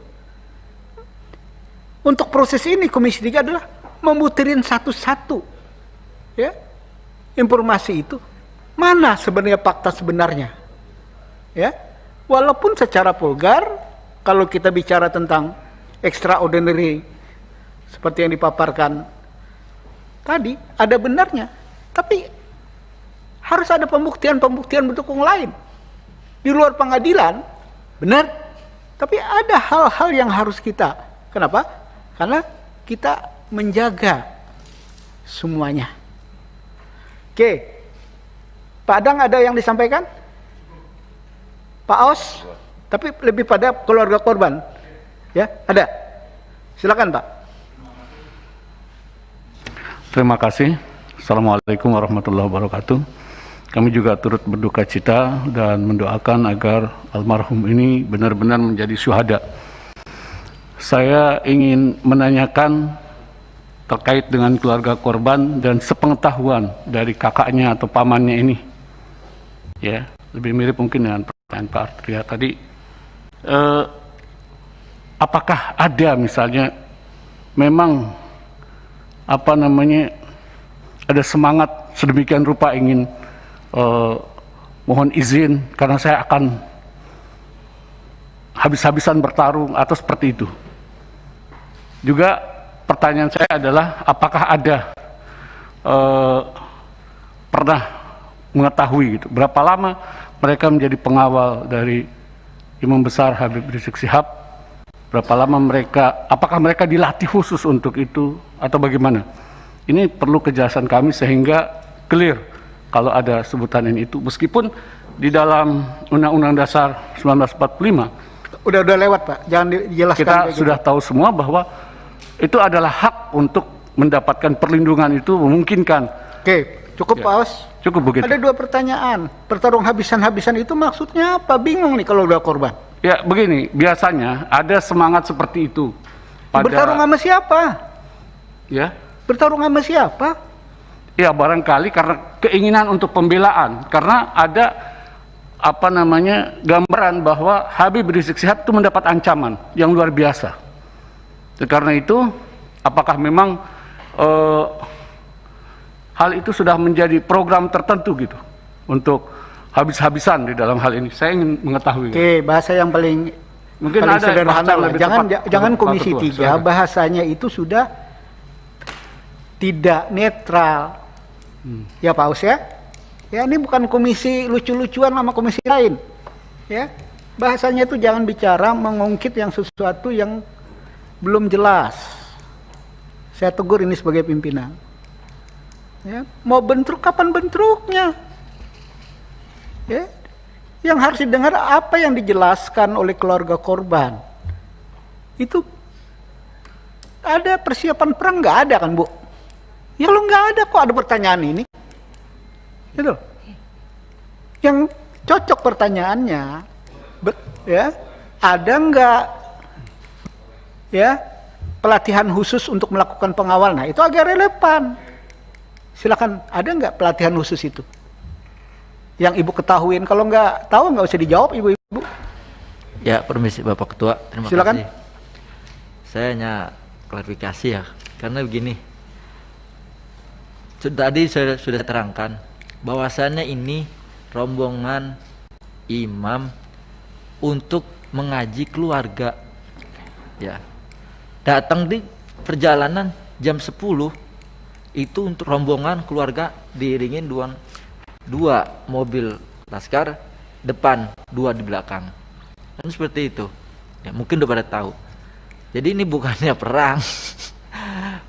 Untuk proses ini Komisi 3 adalah memutirin satu-satu ya, informasi itu. Mana sebenarnya fakta sebenarnya? Ya, walaupun secara vulgar, kalau kita bicara tentang extraordinary seperti yang dipaparkan tadi, ada benarnya. Tapi harus ada pembuktian-pembuktian mendukung lain. Di luar pengadilan, benar. Tapi ada hal-hal yang harus kita. Kenapa? Karena kita menjaga semuanya. Oke. Pak Adang ada yang disampaikan? Pak Os? Tapi lebih pada keluarga korban. Ya, ada. Silakan, Pak. Terima kasih. Assalamualaikum warahmatullahi wabarakatuh. Kami juga turut berduka cita dan mendoakan agar almarhum ini benar-benar menjadi syuhada. Saya ingin menanyakan terkait dengan keluarga korban dan sepengetahuan dari kakaknya atau pamannya ini. Ya, lebih mirip mungkin dengan pertanyaan Pak Atria tadi. Apakah ada misalnya memang ada semangat sedemikian rupa ingin mohon izin karena saya akan habis-habisan bertarung atau seperti itu. Juga pertanyaan saya adalah apakah ada pernah mengetahui gitu berapa lama mereka menjadi pengawal dari Imam Besar Habib Rizik Syihab, berapa lama apakah mereka dilatih khusus untuk itu atau bagaimana? Ini perlu kejelasan kami sehingga clear kalau ada sebutan ini itu, meskipun di dalam Undang-Undang Dasar 1945 udah lewat Pak, jangan dijelaskan. Kita sudah tahu semua bahwa itu adalah hak untuk mendapatkan perlindungan, itu memungkinkan. Oke, cukup ya, Pak Os. Cukup begitu. Ada dua pertanyaan, pertarung habisan-habisan itu maksudnya apa? Bingung nih kalau udah korban. Ya begini, biasanya ada semangat seperti itu. Bertarung sama siapa? Ya. Bertarung sama siapa? Ya barangkali karena keinginan untuk pembelaan, karena ada gambaran bahwa Habib Rizik Syihab itu mendapat ancaman yang luar biasa. Karena itu apakah memang hal itu sudah menjadi program tertentu gitu untuk habis-habisan di dalam hal ini? Saya ingin mengetahui. Oke, bahasa yang paling Mungkin paling ada sederhana bahasa lebih jangan tepat. jangan Pak Komisi Ketua, 3 silakan. bahasanya itu sudah tidak netral. Ya Pak Aus ya. Ya ini bukan komisi lucu-lucuan sama komisi lain. Ya. Bahasanya itu jangan bicara mengungkit yang sesuatu yang belum jelas. Saya tegur ini sebagai pimpinan. Ya, mau bentrok kapan bentroknya? Ya. Yang harus didengar apa yang dijelaskan oleh keluarga korban. Itu ada persiapan perang nggak ada kan Bu? Ya lo nggak ada kok ada pertanyaan ini. Gitu. Yang cocok pertanyaannya, ya ada nggak ya pelatihan khusus untuk melakukan pengawal? Nah itu agak relevan. Silakan, ada nggak pelatihan khusus itu? Yang Ibu ketahuin, kalau nggak tahu nggak usah dijawab Ibu-ibu. Ya, permisi Bapak Ketua, terima Silakan. kasih. Saya hanya klarifikasi ya, karena begini. Tadi saya sudah terangkan bahwasannya ini rombongan imam untuk mengaji keluarga. Ya. Datang di perjalanan jam 10 itu untuk rombongan keluarga diiringin dua mobil laskar depan, 2 di belakang. Kan seperti itu. Ya, mungkin udah pada tahu. Jadi ini bukannya perang.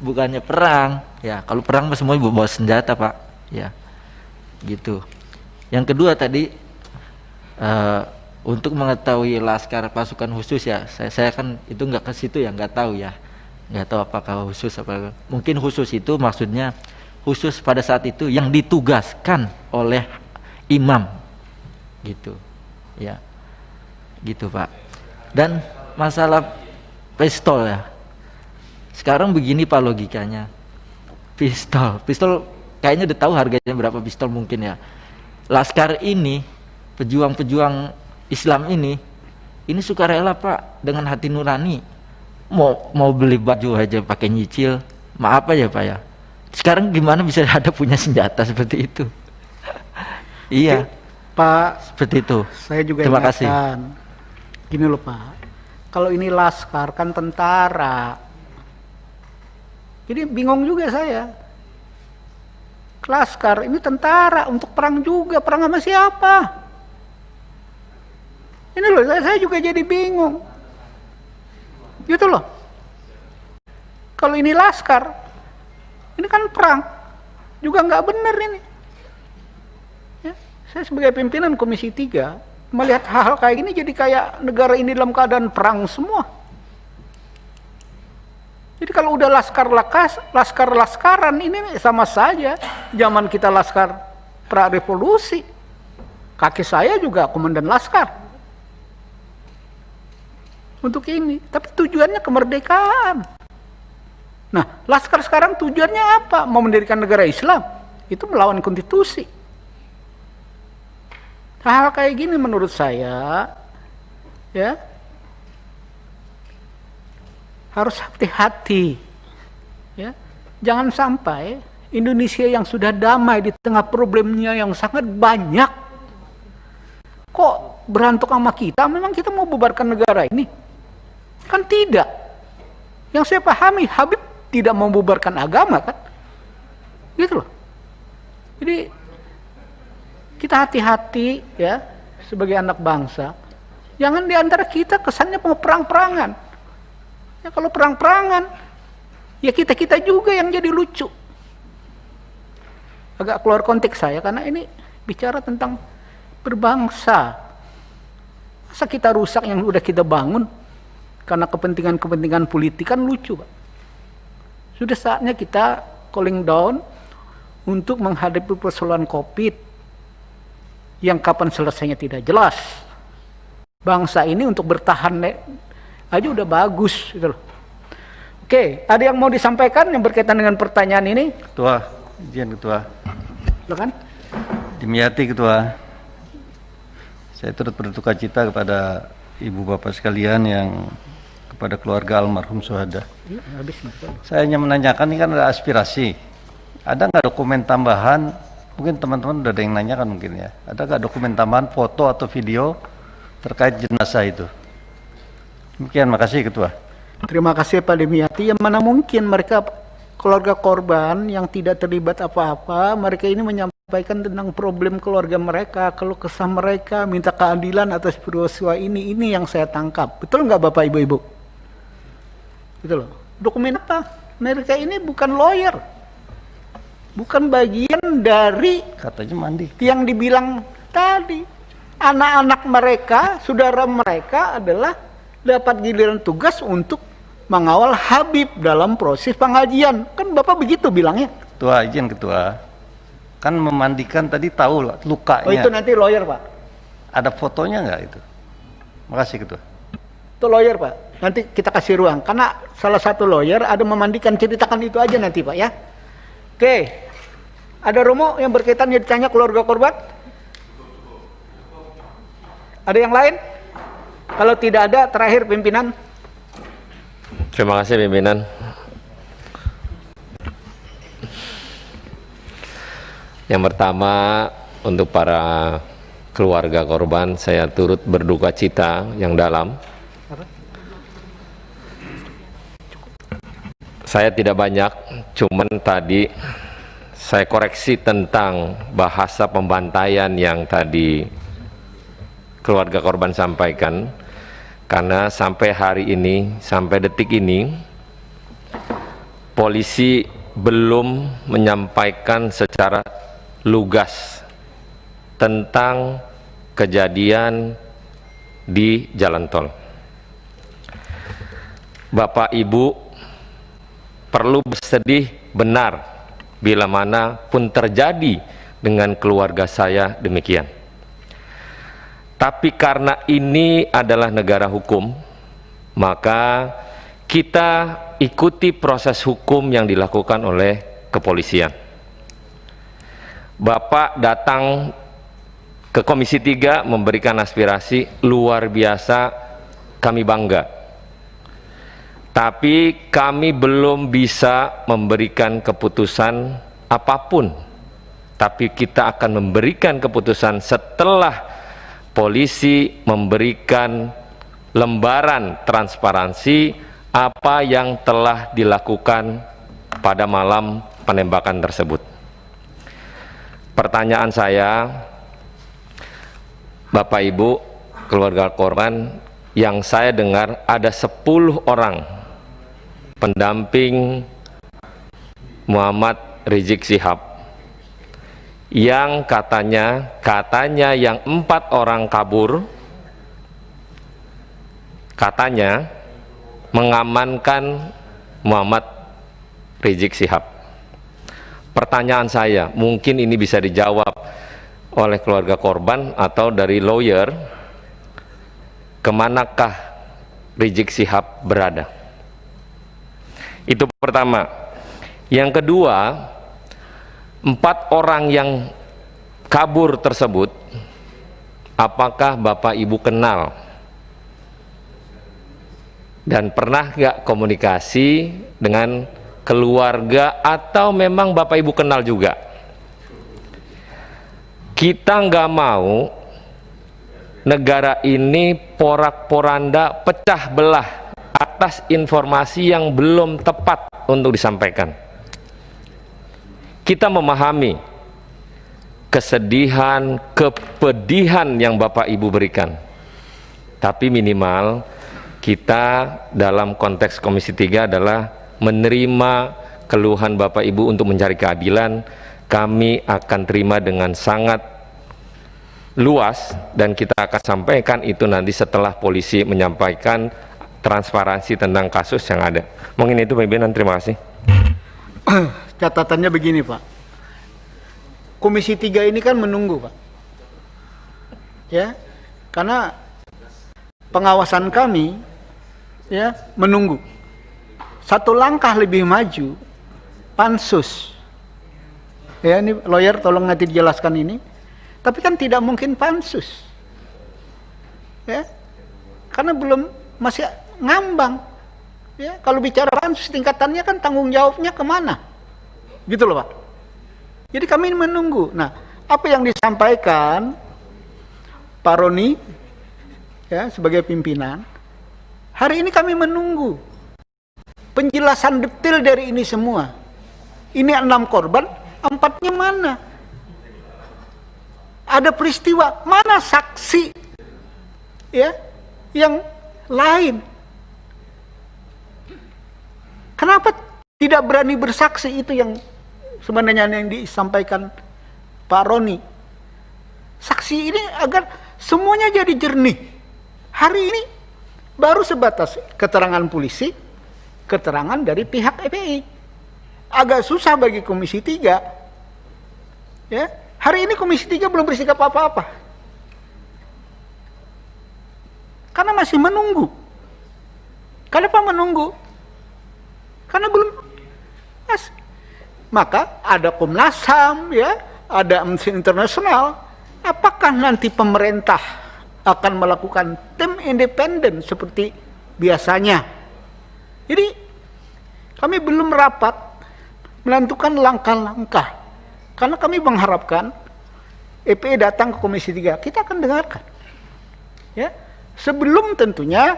Bukannya perang. Ya, kalau perang semua bawa senjata, Pak. Ya. Gitu. Yang kedua tadi untuk mengetahui laskar pasukan khusus ya, saya kan itu nggak ke situ ya, nggak tahu ya. Nggak tahu apakah khusus apa. Mungkin khusus itu maksudnya khusus pada saat itu yang ditugaskan oleh imam. Gitu. Ya. Gitu, Pak. Dan masalah pistol ya. Sekarang begini Pak logikanya. Pistol kayaknya udah tahu harganya berapa pistol mungkin ya. Laskar ini, pejuang-pejuang Islam ini sukarela Pak, dengan hati nurani. Mau beli baju aja pakai nyicil. Maaf ya Pak ya. Sekarang gimana bisa ada punya senjata seperti itu? Iya. Pak, seperti itu. Saya juga Terima kasih. ingatkan. Gini loh Pak. Kalau ini laskar kan tentara. Jadi bingung juga saya. Laskar ini tentara untuk perang juga, perang sama siapa? Ini loh, saya juga jadi bingung. Gitu loh. Kalau ini laskar, ini kan perang, juga nggak benar ini. Ya, saya sebagai pimpinan Komisi 3 melihat hal-hal kayak gini jadi kayak negara ini dalam keadaan perang semua. Jadi kalau udah laskar-laskaran ini sama saja. Zaman kita laskar pra-revolusi. Kakek saya juga komandan laskar. Untuk ini. Tapi tujuannya kemerdekaan. Nah, laskar sekarang tujuannya apa? Mau mendirikan negara Islam. Itu melawan konstitusi. Hal-hal kayak gini menurut saya, ya, harus hati-hati, ya. Jangan sampai Indonesia yang sudah damai di tengah problemnya yang sangat banyak, kok berantuk sama kita. Memang kita mau bubarkan negara ini? Kan tidak. Yang saya pahami, Habib tidak mau bubarkan agama kan, gitu loh. Jadi kita hati-hati ya sebagai anak bangsa. Jangan diantara kita kesannya mau perang-perangan. Ya kalau perang-perangan, ya kita-kita juga yang jadi lucu. Agak keluar konteks saya, karena ini bicara tentang berbangsa. Masa kita rusak yang udah kita bangun, karena kepentingan-kepentingan politik kan lucu, Pak. Sudah saatnya kita cooling down untuk menghadapi persoalan COVID, yang kapan selesainya tidak jelas. Bangsa ini untuk bertahan aja udah bagus gitu loh. Oke, ada yang mau disampaikan yang berkaitan dengan pertanyaan ini? Ketua, izin Ketua. Silakan. Dimyati Ketua. Saya turut berduka cita kepada Ibu Bapak sekalian yang kepada keluarga almarhum syuhada. Saya hanya menanyakan, ini kan ada aspirasi. Ada nggak dokumen tambahan? Mungkin teman-teman udah ada yang nanyakan mungkin ya. Ada nggak dokumen tambahan foto atau video terkait jenazah itu? Demikian, makasih Ketua. Terima kasih Pak Demiati. Yang mana mungkin mereka keluarga korban yang tidak terlibat apa-apa, mereka ini menyampaikan tentang problem keluarga mereka, keluh kesah mereka, minta keadilan atas peristiwa ini yang saya tangkap. Betul nggak Bapak Ibu-Ibu? Gitu loh. Dokumen apa? Mereka ini bukan lawyer, bukan bagian dari katanya mandi yang dibilang tadi. Anak-anak mereka, saudara mereka adalah dapat giliran tugas untuk mengawal Habib dalam proses pengajian. Kan Bapak begitu bilangnya. Ketua, izin Ketua. Kan memandikan tadi tahu lah lukanya. Oh itu nanti lawyer Pak. Ada fotonya nggak itu? Makasih Ketua. Itu lawyer Pak. Nanti kita kasih ruang. Karena salah satu lawyer ada memandikan, ceritakan itu aja nanti Pak ya. Oke. Ada Romo yang berkaitan yang ditanya keluarga korban? Ada yang lain? Kalau tidak ada, terakhir pimpinan. Terima kasih pimpinan. Yang pertama, untuk para keluarga korban, saya turut berduka cita yang dalam. Saya tidak banyak, cuman tadi saya koreksi tentang bahasa pembantaian yang tadi keluarga korban sampaikan, karena sampai hari ini, sampai detik ini, polisi belum menyampaikan secara lugas tentang kejadian di jalan tol. Bapak Ibu perlu bersedih benar bila mana pun terjadi dengan keluarga saya demikian. Tapi karena ini adalah negara hukum, maka kita ikuti proses hukum yang dilakukan oleh kepolisian. Bapak datang ke Komisi 3 memberikan aspirasi luar biasa, kami bangga. Tapi kami belum bisa memberikan keputusan apapun. Tapi kita akan memberikan keputusan setelah polisi memberikan lembaran transparansi apa yang telah dilakukan pada malam penembakan tersebut. Pertanyaan saya, Bapak Ibu, keluarga korban, yang saya dengar ada 10 orang pendamping Muhammad Rizik Syihab yang katanya yang 4 orang kabur, katanya mengamankan Muhammad Rizik Syihab. Pertanyaan saya, mungkin ini bisa dijawab oleh keluarga korban atau dari lawyer, kemanakah Rizik Syihab berada? Itu pertama. Yang kedua, 4 orang yang kabur tersebut, apakah Bapak Ibu kenal? Dan pernah nggak komunikasi dengan keluarga atau memang Bapak Ibu kenal juga? Kita nggak mau negara ini porak-poranda pecah belah atas informasi yang belum tepat untuk disampaikan. Kita memahami kesedihan, kepedihan yang Bapak Ibu berikan, tapi minimal kita dalam konteks Komisi 3 adalah menerima keluhan Bapak Ibu untuk mencari keadilan. Kami akan terima dengan sangat luas dan kita akan sampaikan itu nanti setelah polisi menyampaikan transparansi tentang kasus yang ada. Mungkin itu pimpinan, terima kasih. Catatannya begini Pak, Komisi 3 ini kan menunggu Pak, ya, karena pengawasan kami ya menunggu. Satu langkah lebih maju, pansus. Ya, ini lawyer tolong nanti dijelaskan ini. Tapi kan tidak mungkin pansus. Ya. Karena belum, masih ngambang. Ya, kalau bicara pansus tingkatannya kan tanggung jawabnya kemana? Gitu loh Pak. Jadi kami menunggu. Nah, apa yang disampaikan Pak Roni ya sebagai pimpinan, Hari ini kami menunggu penjelasan detail dari ini semua. Ini 6 korban, 4-nya mana? Ada peristiwa, mana saksi ya yang lain? Kenapa tidak berani bersaksi? Itu yang sebenarnya yang disampaikan Pak Roni. Saksi ini agar semuanya jadi jernih. Hari ini baru sebatas keterangan polisi, keterangan dari pihak FPI. Agak susah bagi Komisi 3. Ya, hari ini Komisi 3 belum bersikap apa-apa. Karena masih menunggu. Kenapa menunggu? Karena belum. Maka ada Komnas HAM, ya, ada Amnesty International. Apakah nanti pemerintah akan melakukan tim independen seperti biasanya? Jadi kami belum rapat menentukan langkah-langkah, karena kami mengharapkan FPI datang ke Komisi 3, kita akan dengarkan. Ya, sebelum tentunya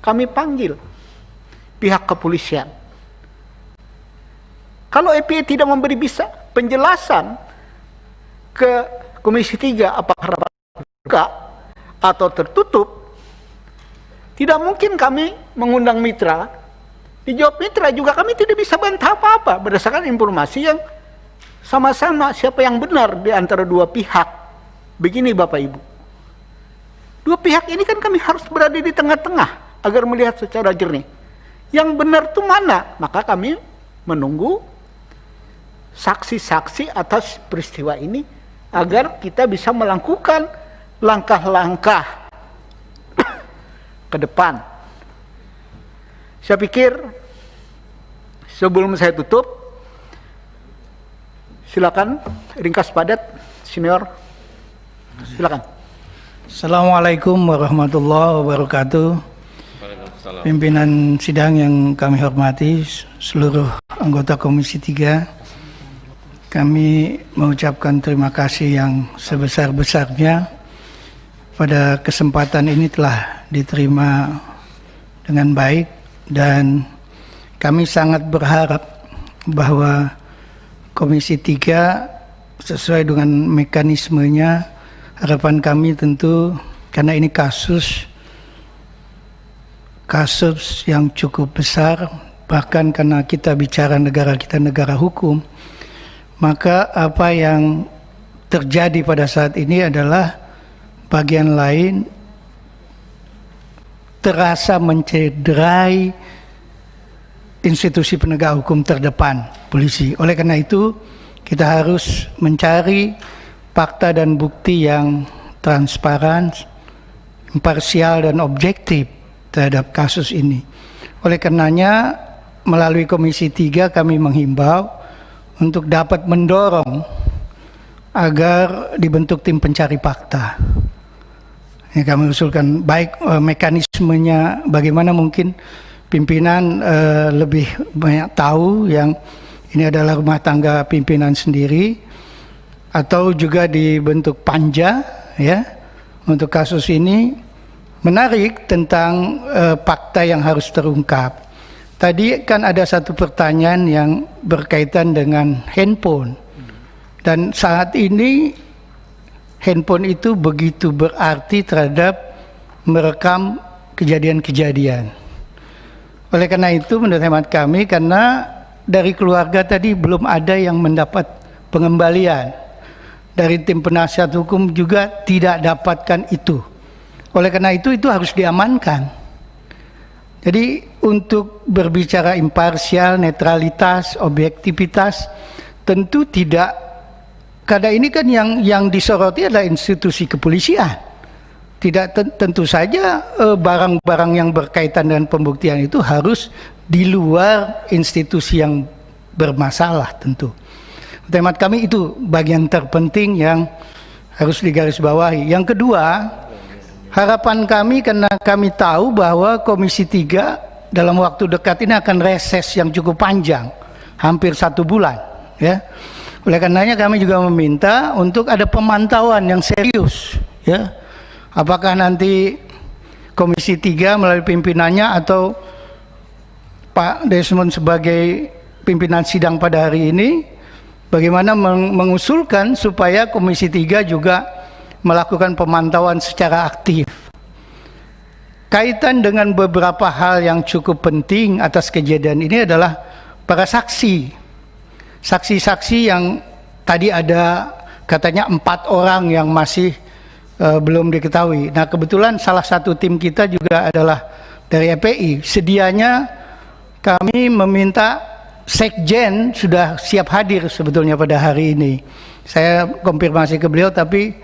kami panggil pihak kepolisian. Kalau FPI tidak memberi bisa penjelasan ke Komisi 3 apakah rapat terbuka atau tertutup, tidak mungkin kami mengundang mitra. Dijawab mitra juga kami tidak bisa bantah apa-apa berdasarkan informasi yang sama-sama siapa yang benar di antara dua pihak. Begini Bapak Ibu, dua pihak ini kan kami harus berada di tengah-tengah agar melihat secara jernih yang benar itu mana. Maka kami menunggu saksi-saksi atas peristiwa ini agar kita bisa melakukan langkah-langkah ke depan. Saya pikir sebelum saya tutup, silakan ringkas padat, senior. Silakan. Assalamualaikum warahmatullahi wabarakatuh. Pimpinan sidang yang kami hormati, seluruh anggota Komisi 3, kami mengucapkan terima kasih yang sebesar-besarnya pada kesempatan ini telah diterima dengan baik, dan kami sangat berharap bahwa Komisi 3 sesuai dengan mekanismenya. Harapan kami tentu karena ini kasus yang cukup besar, bahkan karena kita bicara negara kita negara hukum, maka apa yang terjadi pada saat ini adalah bagian lain terasa mencederai institusi penegak hukum terdepan, polisi. Oleh karena itu, kita harus mencari fakta dan bukti yang transparan, imparsial dan objektif terhadap kasus ini. Oleh karenanya, melalui Komisi 3 kami menghimbau untuk dapat mendorong agar dibentuk tim pencari fakta. Ya, kami usulkan baik mekanismenya bagaimana, mungkin pimpinan lebih banyak tahu, yang ini adalah rumah tangga pimpinan sendiri, atau juga dibentuk panja ya untuk kasus ini. Menarik tentang fakta yang harus terungkap. Tadi kan ada satu pertanyaan yang berkaitan dengan handphone, dan saat ini handphone itu begitu berarti terhadap merekam kejadian-kejadian. Oleh karena itu, menurut hemat kami, karena dari keluarga tadi belum ada yang mendapat pengembalian, dari tim penasihat hukum juga tidak dapatkan itu. Oleh karena itu harus diamankan. Jadi untuk berbicara imparsial, netralitas, objektivitas, tentu tidak. Karena ini kan yang disoroti adalah institusi kepolisian. Tidak tentu saja barang-barang yang berkaitan dengan pembuktian itu harus di luar institusi yang bermasalah tentu. Temat kami itu bagian terpenting yang harus digarisbawahi. Yang kedua, harapan kami karena kami tahu bahwa Komisi 3 dalam waktu dekat ini akan reses yang cukup panjang, hampir 1 bulan. Ya. Oleh karenanya kami juga meminta untuk ada pemantauan yang serius. Ya. Apakah nanti Komisi 3 melalui pimpinannya atau Pak Desmond sebagai pimpinan sidang pada hari ini, bagaimana mengusulkan supaya Komisi 3 juga melakukan pemantauan secara aktif. Kaitan dengan beberapa hal yang cukup penting atas kejadian ini adalah para saksi. Saksi-saksi yang tadi ada katanya 4 orang yang masih belum diketahui. Nah, kebetulan salah satu tim kita juga adalah dari EPI. Sedianya kami meminta Sekjen sudah siap hadir sebetulnya pada hari ini. Saya konfirmasi ke beliau, tapi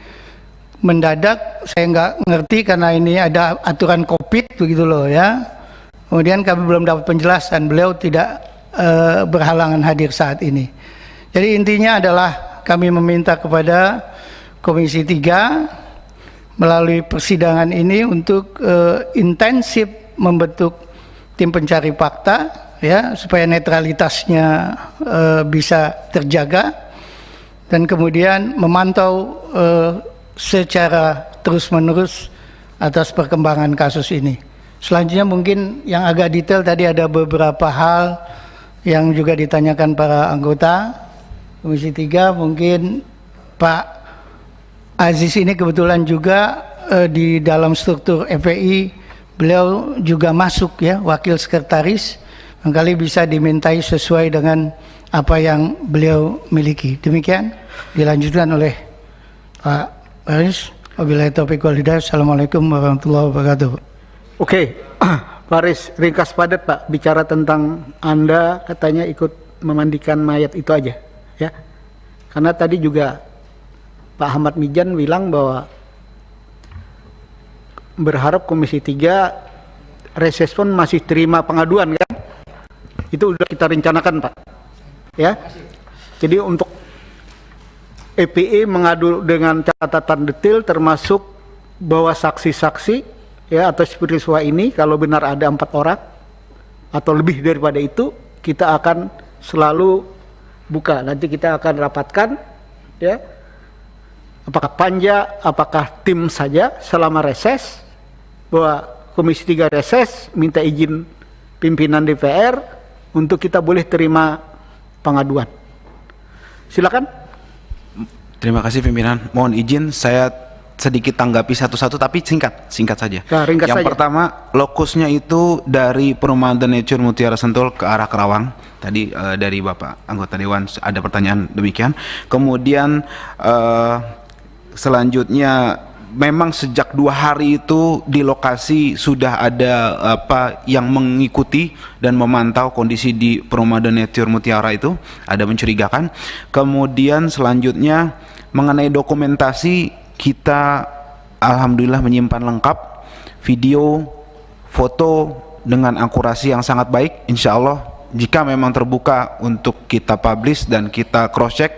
mendadak saya nggak ngerti karena ini ada aturan COVID begitu loh ya. Kemudian kami belum dapat penjelasan, beliau tidak berhalangan hadir saat ini. Jadi intinya adalah kami meminta kepada Komisi 3 melalui persidangan ini untuk intensif membentuk tim pencari fakta ya, supaya netralitasnya bisa terjaga, dan kemudian memantau secara terus-menerus atas perkembangan kasus ini. Selanjutnya mungkin yang agak detail tadi ada beberapa hal yang juga ditanyakan para anggota Komisi 3. Mungkin Pak Aziz ini kebetulan juga di dalam struktur FPI beliau juga masuk ya, wakil sekretaris, barangkali bisa dimintai sesuai dengan apa yang beliau miliki. Demikian dilanjutkan oleh Pak Baris. Wabillahi taufiq wal hidayah. Assalamualaikum warahmatullahi wabarakatuh. Oke, Pak Aris, ringkas padat Pak, bicara tentang Anda katanya ikut memandikan mayat itu aja ya. Karena tadi juga Pak Ahmad Mijan bilang bahwa berharap Komisi 3 Resespon masih terima pengaduan kan? Itu sudah kita rencanakan Pak. Ya. Jadi untuk EPE mengadu dengan catatan detail termasuk bahwa saksi-saksi ya atas peristiwa ini kalau benar ada 4 orang atau lebih daripada itu, kita akan selalu buka. Nanti kita akan rapatkan ya. Apakah panja, apakah tim saja selama reses, bahwa Komisi 3 reses, minta izin pimpinan DPR untuk kita boleh terima pengaduan. Silakan. Terima kasih pimpinan. Mohon izin saya sedikit tanggapi satu-satu tapi singkat saja. Nah, ringkas yang saja. pertama, lokusnya itu dari Perumahan The Nature Mutiara Sentul ke arah Kerawang. Tadi dari Bapak anggota Dewan ada pertanyaan demikian. Kemudian selanjutnya memang sejak 2 hari itu di lokasi sudah ada yang mengikuti dan memantau kondisi di Perumahan The Nature Mutiara itu, ada mencurigakan. Kemudian selanjutnya mengenai dokumentasi, kita alhamdulillah menyimpan lengkap video, foto dengan akurasi yang sangat baik. Insya Allah jika memang terbuka untuk kita publish dan kita cross check,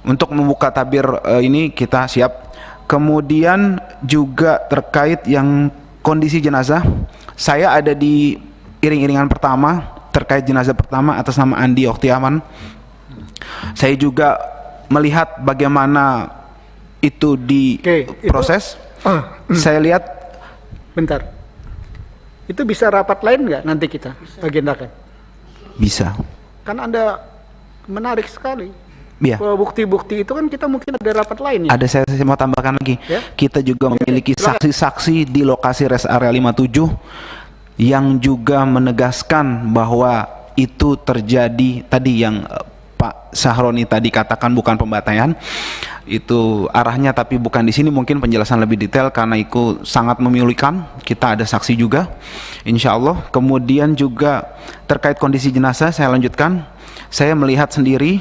untuk membuka tabir ini kita siap. Kemudian juga terkait yang kondisi jenazah, saya ada di iring-iringan pertama terkait jenazah pertama atas nama Andi Oktiaman. Saya juga melihat bagaimana itu diproses. Saya lihat. Bentar. Itu bisa rapat lain nggak nanti kita agendakan? Bisa. Kan Anda menarik sekali. Iya. Bahwa bukti-bukti itu kan kita mungkin ada rapat lain ya. Ada, saya mau tambahkan lagi. Ya? Kita juga memiliki saksi-saksi di lokasi rest area 57 yang juga menegaskan bahwa itu terjadi tadi yang Pak Sahroni tadi katakan bukan pembantaian. Itu arahnya tapi bukan di sini, mungkin penjelasan lebih detail karena itu sangat memilukan. Kita ada saksi juga, insya Allah. Kemudian juga terkait kondisi jenazah saya lanjutkan. Saya melihat sendiri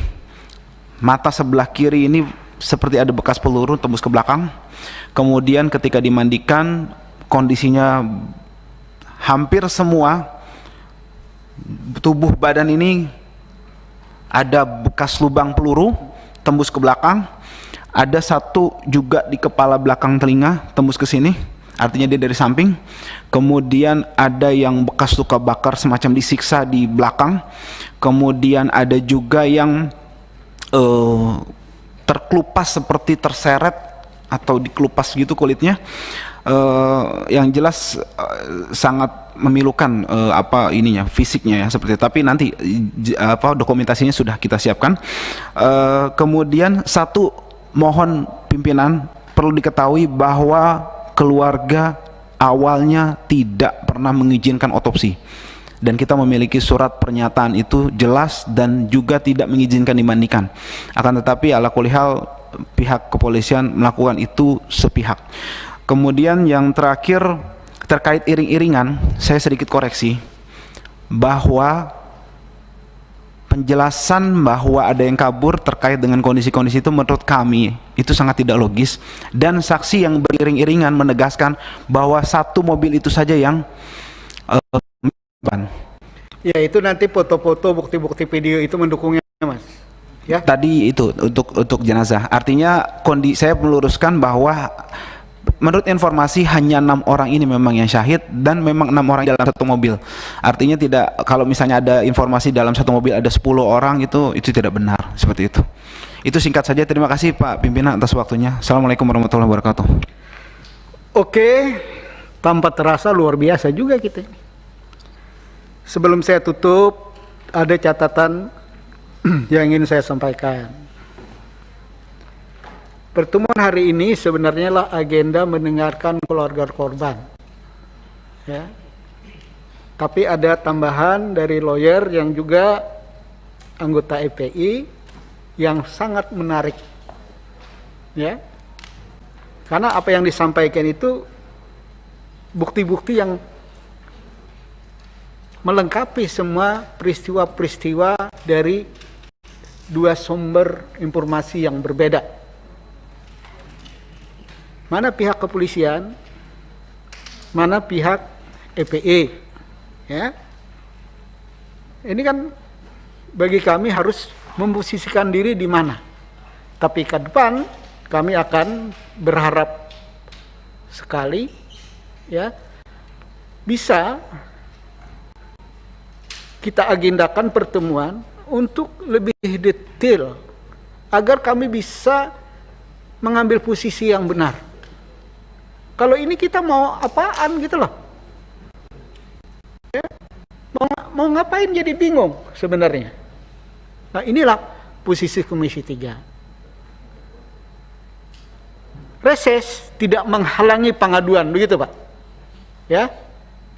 mata sebelah kiri ini seperti ada bekas peluru tembus ke belakang. Kemudian ketika dimandikan kondisinya hampir semua tubuh badan ini ada bekas lubang peluru tembus ke belakang. Ada satu juga di kepala belakang telinga tembus ke sini, artinya dia dari samping. Kemudian ada yang bekas luka bakar semacam disiksa di belakang. Kemudian ada juga yang terkelupas seperti terseret atau dikelupas gitu kulitnya. yang jelas sangat memilukan fisiknya ya seperti itu. Tapi nanti dokumentasinya sudah kita siapkan. Kemudian satu, mohon pimpinan perlu diketahui bahwa keluarga awalnya tidak pernah mengizinkan otopsi, dan kita memiliki surat pernyataan itu jelas dan juga tidak mengizinkan dimandikan. Akan tetapi ala kulli hal pihak kepolisian melakukan itu sepihak. Kemudian yang terakhir terkait iring-iringan, saya sedikit koreksi bahwa penjelasan bahwa ada yang kabur terkait dengan kondisi-kondisi itu menurut kami itu sangat tidak logis, dan saksi yang beriring-iringan menegaskan bahwa satu mobil itu saja yang ya itu nanti foto-foto bukti-bukti video itu mendukungnya, Mas. Ya. Tadi itu untuk jenazah. Artinya saya meluruskan bahwa menurut informasi hanya 6 orang ini memang yang syahid, dan memang 6 orang dalam satu mobil. Artinya tidak, kalau misalnya ada informasi dalam satu mobil ada 10 orang itu tidak benar seperti itu. Itu singkat saja. Terima kasih Pak Pimpinan atas waktunya. Assalamualaikum warahmatullahi wabarakatuh. Oke, tanpa terasa luar biasa juga kita. Sebelum saya tutup, ada catatan yang ingin saya sampaikan. Pertemuan hari ini sebenarnya lah agenda mendengarkan keluarga korban. Ya. Tapi ada tambahan dari lawyer yang juga anggota FPI yang sangat menarik. Ya. Karena apa yang disampaikan itu bukti-bukti yang melengkapi semua peristiwa-peristiwa dari dua sumber informasi yang berbeda. Mana pihak kepolisian, mana pihak FPI, ya. Ini kan bagi kami harus memposisikan diri di mana. Tapi ke depan kami akan berharap sekali, ya, bisa kita agendakan pertemuan untuk lebih detail agar kami bisa mengambil posisi yang benar. Kalau ini kita mau apaan gitu loh, ya, mau ngapain jadi bingung sebenarnya. Nah inilah posisi Komisi 3. Reses tidak menghalangi pengaduan, begitu Pak. Ya,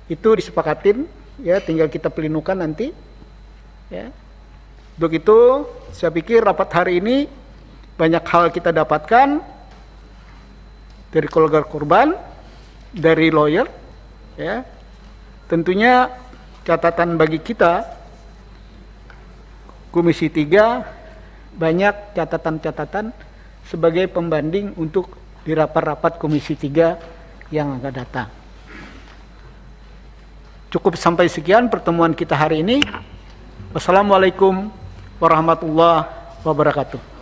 itu disepakatin. Ya, tinggal kita pelinukan nanti. Ya. Untuk itu, saya pikir rapat hari ini banyak hal kita dapatkan dari keluarga korban, dari lawyer. Ya. Tentunya catatan bagi kita, Komisi 3, banyak catatan-catatan sebagai pembanding untuk di rapat-rapat Komisi 3 yang akan datang. Cukup sampai sekian pertemuan kita hari ini. Wassalamualaikum warahmatullahi wabarakatuh.